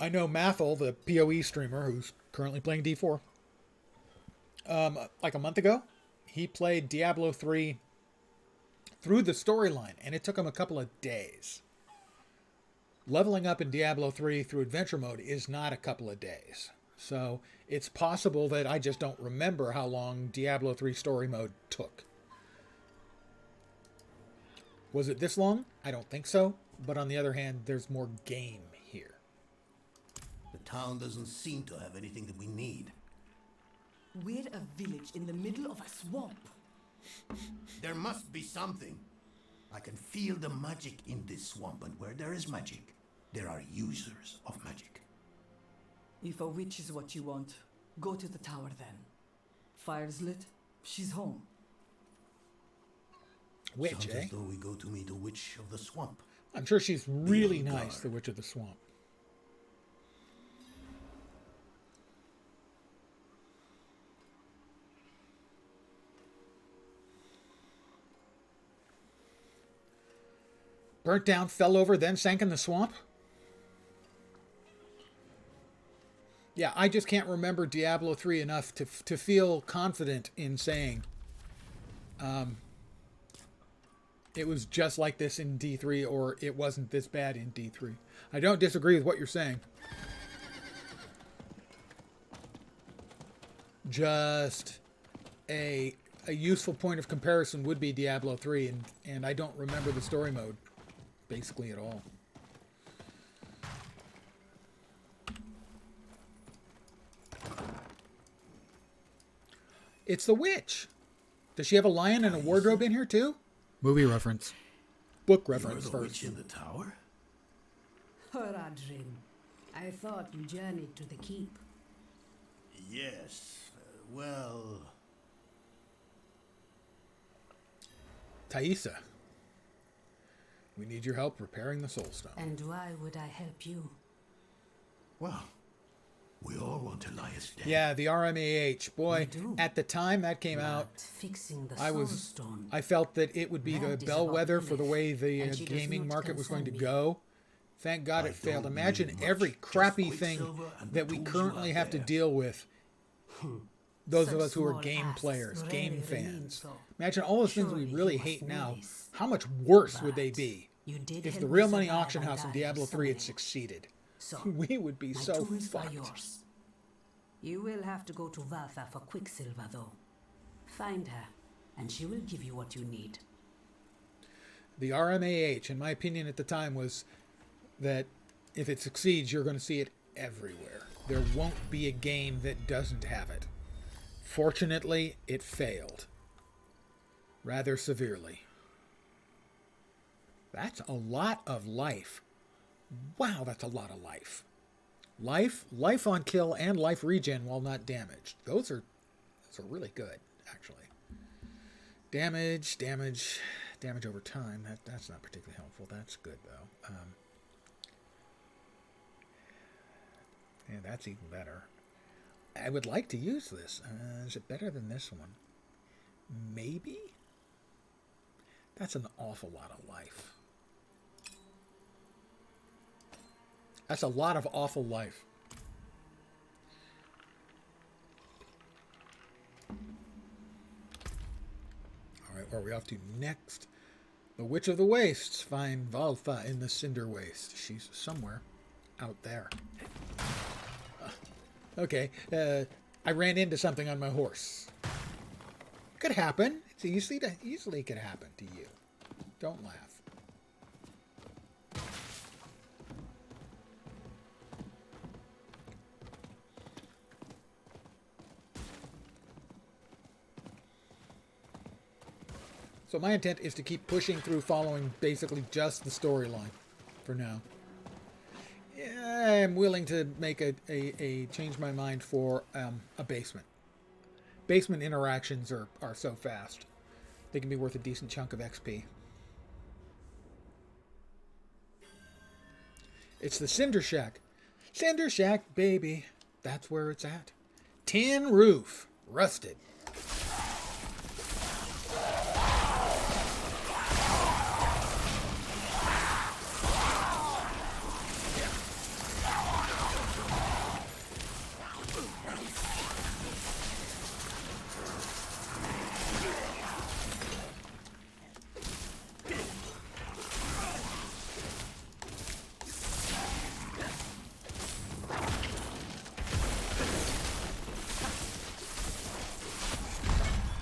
I know Mathel, the PoE streamer who's currently playing D4, like a month ago, he played Diablo 3 through the storyline, and it took him a couple of days. Leveling up in Diablo 3 through adventure mode is not a couple of days. So it's possible that I just don't remember how long Diablo 3 story mode took. Was it this long? I don't think so. But on the other hand, there's more game here. The town doesn't seem to have anything that we need. We're a village in the middle of a swamp. There must be something. I can feel the magic in this swamp, and where there is magic, there are users of magic. If a witch is what you want, go to the tower then. Fire's lit, she's home. Witch, Sounds eh? as though we go to meet a witch of the swamp. I'm sure she's really nice, the Witch of the Swamp. Burnt down, fell over, then sank in the swamp? Yeah, I just can't remember Diablo 3 enough to feel confident in saying it was just like this in D3 or it wasn't this bad in D3. I don't disagree with what you're saying. Just a useful point of comparison would be Diablo 3, and I don't remember the story mode basically at all. It's the witch. Does she have a lion and a wardrobe in here too? Movie reference. Book reference You're the first. witch in the tower? Horadrim, I thought you journeyed to the keep. Yes. Well... Thaisa, we need your help repairing the soul stone. And why would I help you? Well, we all want Elias dead. Yeah, the RMAH. Boy, at the time that came out, Fixing the I felt that it would be the That is bellwether about for the way the and she does gaming not market was going to concern me. go. Thank God it failed. don't Imagine need much, every just crappy thing Quicksilver and that the we tools you currently have to there. deal with. Those of Such us who are small game asks players, game rarely remain fans. so. Imagine all those things we Surely really you hate must now. notice. How much worse would they But be you did if help the me real money survive auction on house in Diablo Diablo 3 had 7. succeeded? So, We would be my so tools are fucked. yours. You will have to go to Valtha for Quicksilver, though. Find her, and she will give you what you need. The RMAH, in my opinion at the time, was that if it succeeds, you're going to see it everywhere. There won't be a game that doesn't have it. Fortunately, it failed. Rather severely. That's a lot of life. Wow, that's a lot of life. Life on kill, and life regen while not damaged. Those are really good, actually. Damage over time. That's not particularly helpful. That's good though. Yeah, that's even better. I would like to use this. Is it better than this one? Maybe? That's an awful lot of life. That's a lot of awful life. Alright, where are we off to next? The Witch of the Wastes. Find Valtha in the Cinder Waste. She's somewhere out there. Okay, I ran into something on my horse. Could happen. It's easily could happen to you. Don't laugh. So my intent is to keep pushing through following basically just the storyline for now. Yeah, I'm willing to make a change my mind for a basement. Basement interactions are so fast. They can be worth a decent chunk of XP. It's the Cinder Shack. Cinder Shack, baby. That's where it's at. Tin roof. Rusted.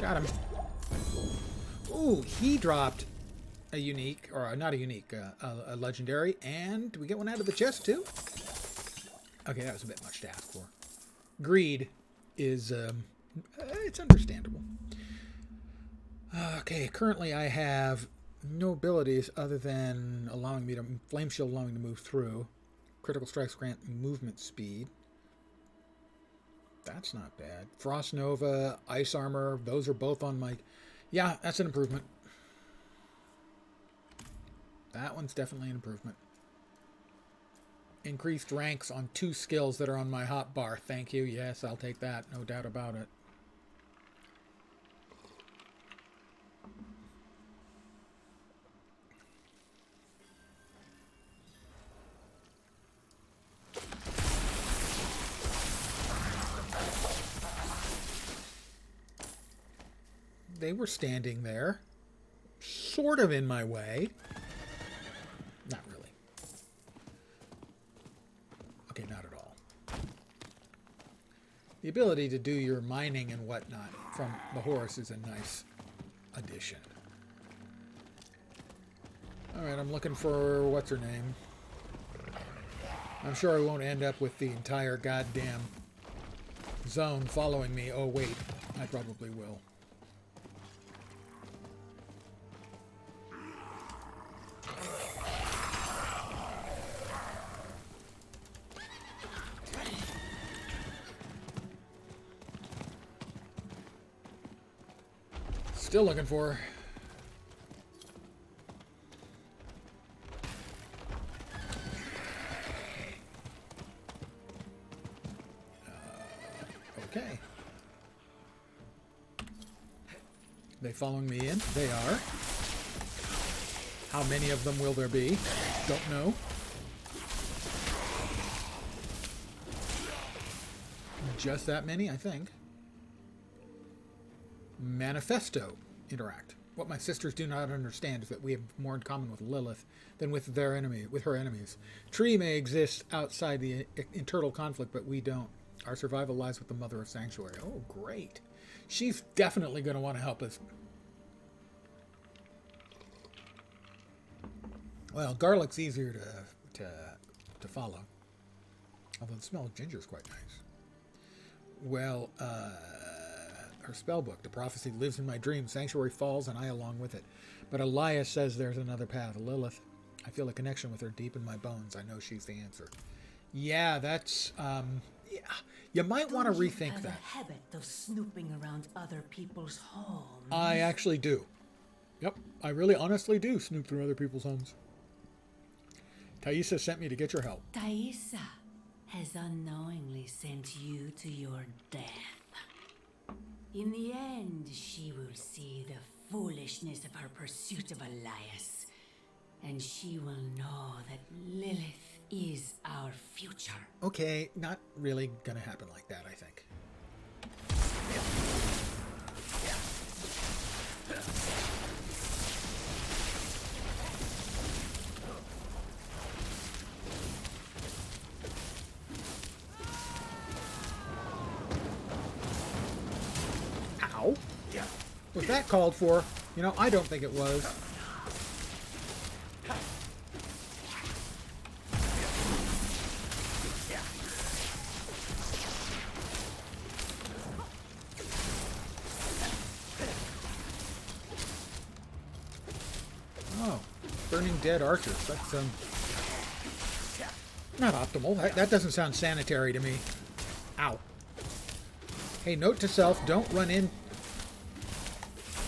Got him. Ooh, he dropped a unique, or not a unique, a legendary, and do we get one out of the chest too? Okay, that was a bit much to ask for. Greed is, it's understandable. Okay, currently I have no abilities other than allowing me to, Flame Shield allowing me to move through. Critical Strikes grant movement speed. That's not bad. Frost Nova, Ice Armor, those are both on my... Yeah, that's an improvement. That one's definitely an improvement. Increased ranks on 2 skills that are on my hotbar. Thank you. Yes, I'll take that. No doubt about it. They were standing there, sort of in my way. Not really. Okay, not at all. The ability to do your mining and whatnot from the horse is a nice addition. Alright, I'm looking for what's her name. I'm sure I won't end up with the entire goddamn zone following me. Oh, wait. I probably will. Still looking for her. Okay. They following me in? They are. How many of them will there be? Don't know. Just that many, I think. Manifesto. Interact. What my sisters do not understand is that we have more in common with Lilith than with her enemies. Tree may exist outside the internal conflict, but we don't. Our survival lies with the Mother of Sanctuary. Oh, great. She's definitely going to want to help us. Well, garlic's easier to follow. Although the smell of ginger is quite nice. Well, her spellbook. The prophecy lives in my dreams. Sanctuary falls, and I along with it. But Elias says there's another path. Lilith, I feel a connection with her deep in my bones. I know she's the answer. Yeah, that's, yeah. You might want to rethink that. A habit of snooping around other people's homes. I actually do. Yep, I really honestly do snoop through other people's homes. Thaisa sent me to get your help. Thaisa has unknowingly sent you to your death. In the end, she will see the foolishness of her pursuit of Elias, and she will know that Lilith is our future. Okay, not really gonna happen like that, I think. Ow. Was that called for? You know, I don't think it was. Oh, burning dead archers. That's not optimal. That doesn't sound sanitary to me. Ow. Hey, note to self, don't run in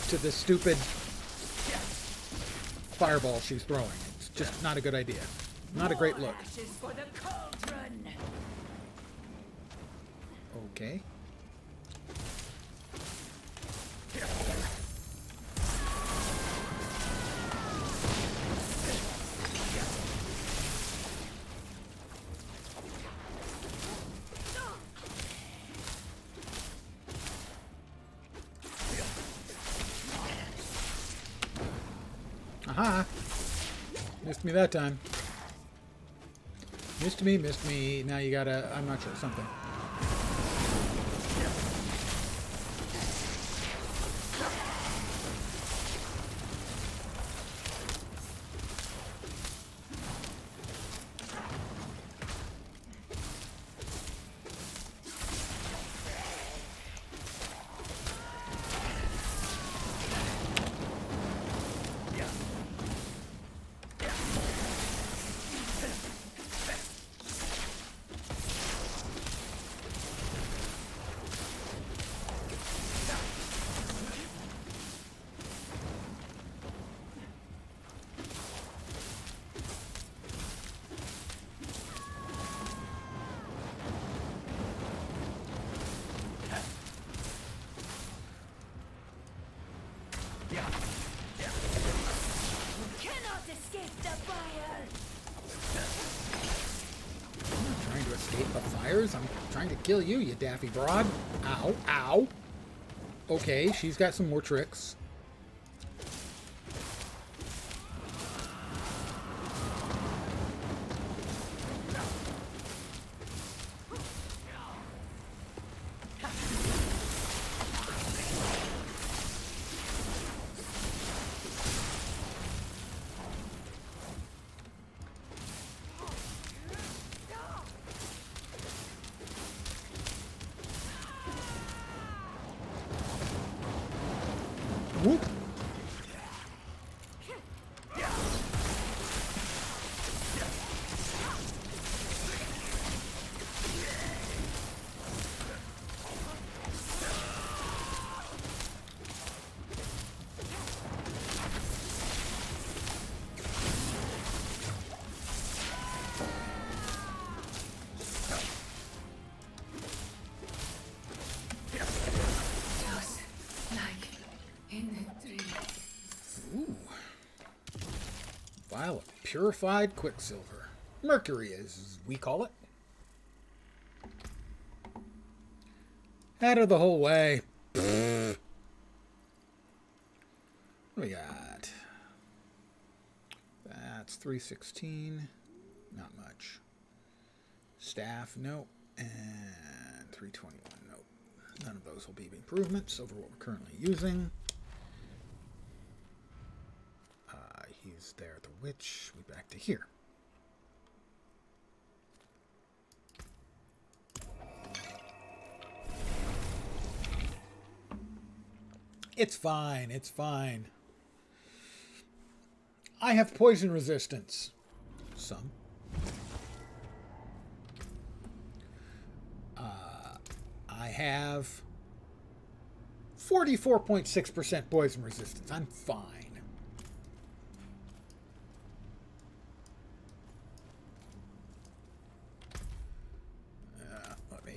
to the stupid fireball she's throwing. It's just not a good idea. Not a great look. Okay. Aha! Missed me that time. Missed me. Now you gotta, I'm not sure, something. hate the fires. I'm trying to kill you, you daffy broad. Ow, ow. Okay, she's got some more tricks. Whoop. Just like in the dream. Ooh. Vial of purified quicksilver. Mercury, as we call it. Out of the whole way. What do we got? That's 316. Not much. Staff, nope. And 321, nope. None of those will be improvements over what we're currently using. He's there at the witch. We back to here. It's fine. It's fine. I have poison resistance. Some. I have 44.6% poison resistance. I'm fine. Let me...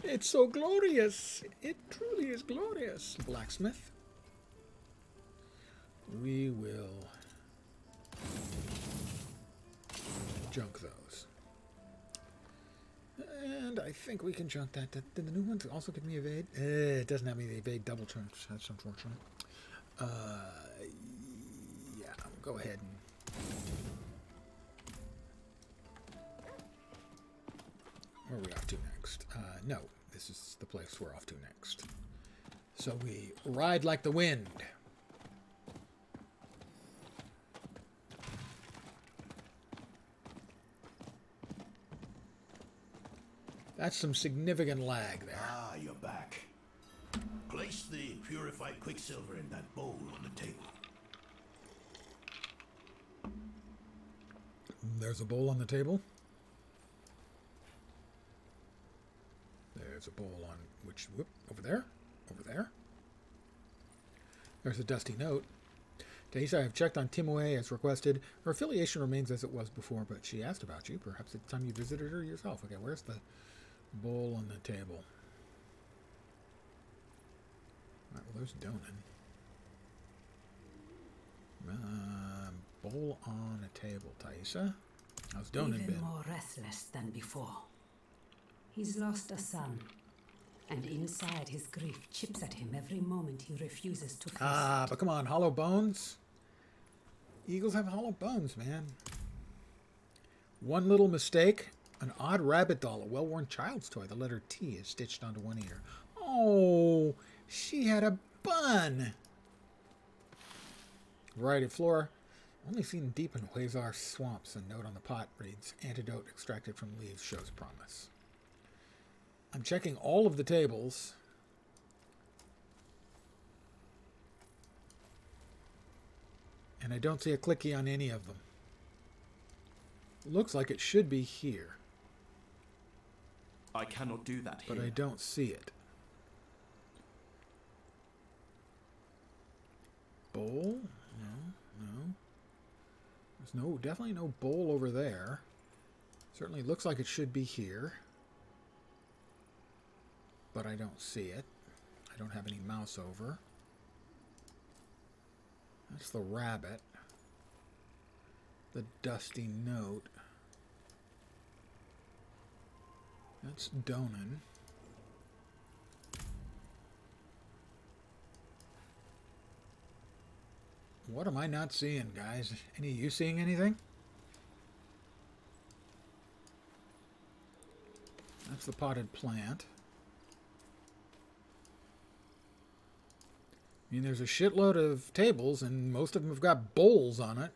It's so glorious. It truly is glorious. Blacksmith. We will junk those. And I think we can junk that. Did the new one also give me evade? It doesn't have me the evade double chunks. That's unfortunate. Yeah, we'll go ahead and... Where are we off to next? No, this is the place we're off to next. So we ride like the wind. That's some significant lag there. Ah, you're back. Place the purified quicksilver in that bowl on the table. There's a bowl on the table. There's a bowl on which... Whoop, over there. Over there. There's a dusty note. Taisa, I have checked on Timoe as requested. Her affiliation remains as it was before, but she asked about you. Perhaps it's time you visited her yourself. Okay, where's the bowl on the table? Alright, well, there's Donan. Bowl on a table, Taisa. How's Donan been? Even more restless than before. He's lost a son, and inside his grief chips at him every moment he refuses to face. Ah, but come on, hollow bones? Eagles have hollow bones, man. One little mistake. An odd rabbit doll, a well-worn child's toy. The letter T is stitched onto one ear. Oh, she had a bun. Variety flora. Only seen deep in Huizar swamps. A note on the pot reads, antidote extracted from leaves shows promise. I'm checking all of the tables. And I don't see a clicky on any of them. Looks like it should be here. I cannot do that here. But I don't see it. Bowl? No. There's definitely no bowl over there. Certainly looks like it should be here. But I don't see it. I don't have any mouse over. That's the rabbit. The dusty note. That's Donan. What am I not seeing, guys? Any of you seeing anything? That's the potted plant. I mean, there's a shitload of tables, and most of them have got bowls on it.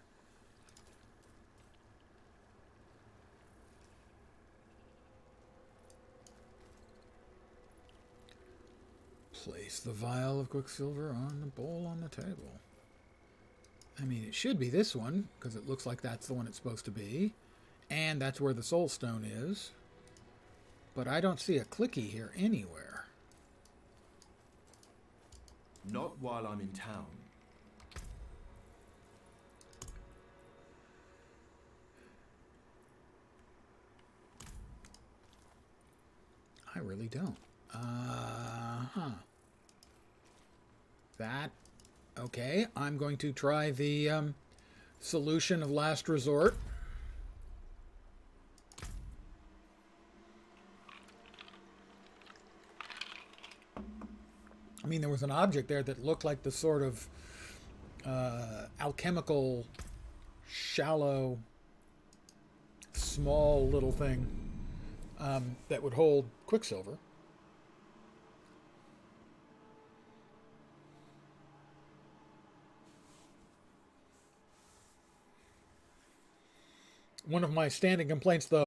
Place the vial of quicksilver on the bowl on the table. I mean, it should be this one, because it looks like that's the one it's supposed to be. And that's where the soul stone is. But I don't see a clicky here anywhere. Not while I'm in town. I really don't. That. Okay, I'm going to try the solution of last resort. I mean, there was an object there that looked like the sort of alchemical, shallow, small little thing that would hold quicksilver. One of my standing complaints, though,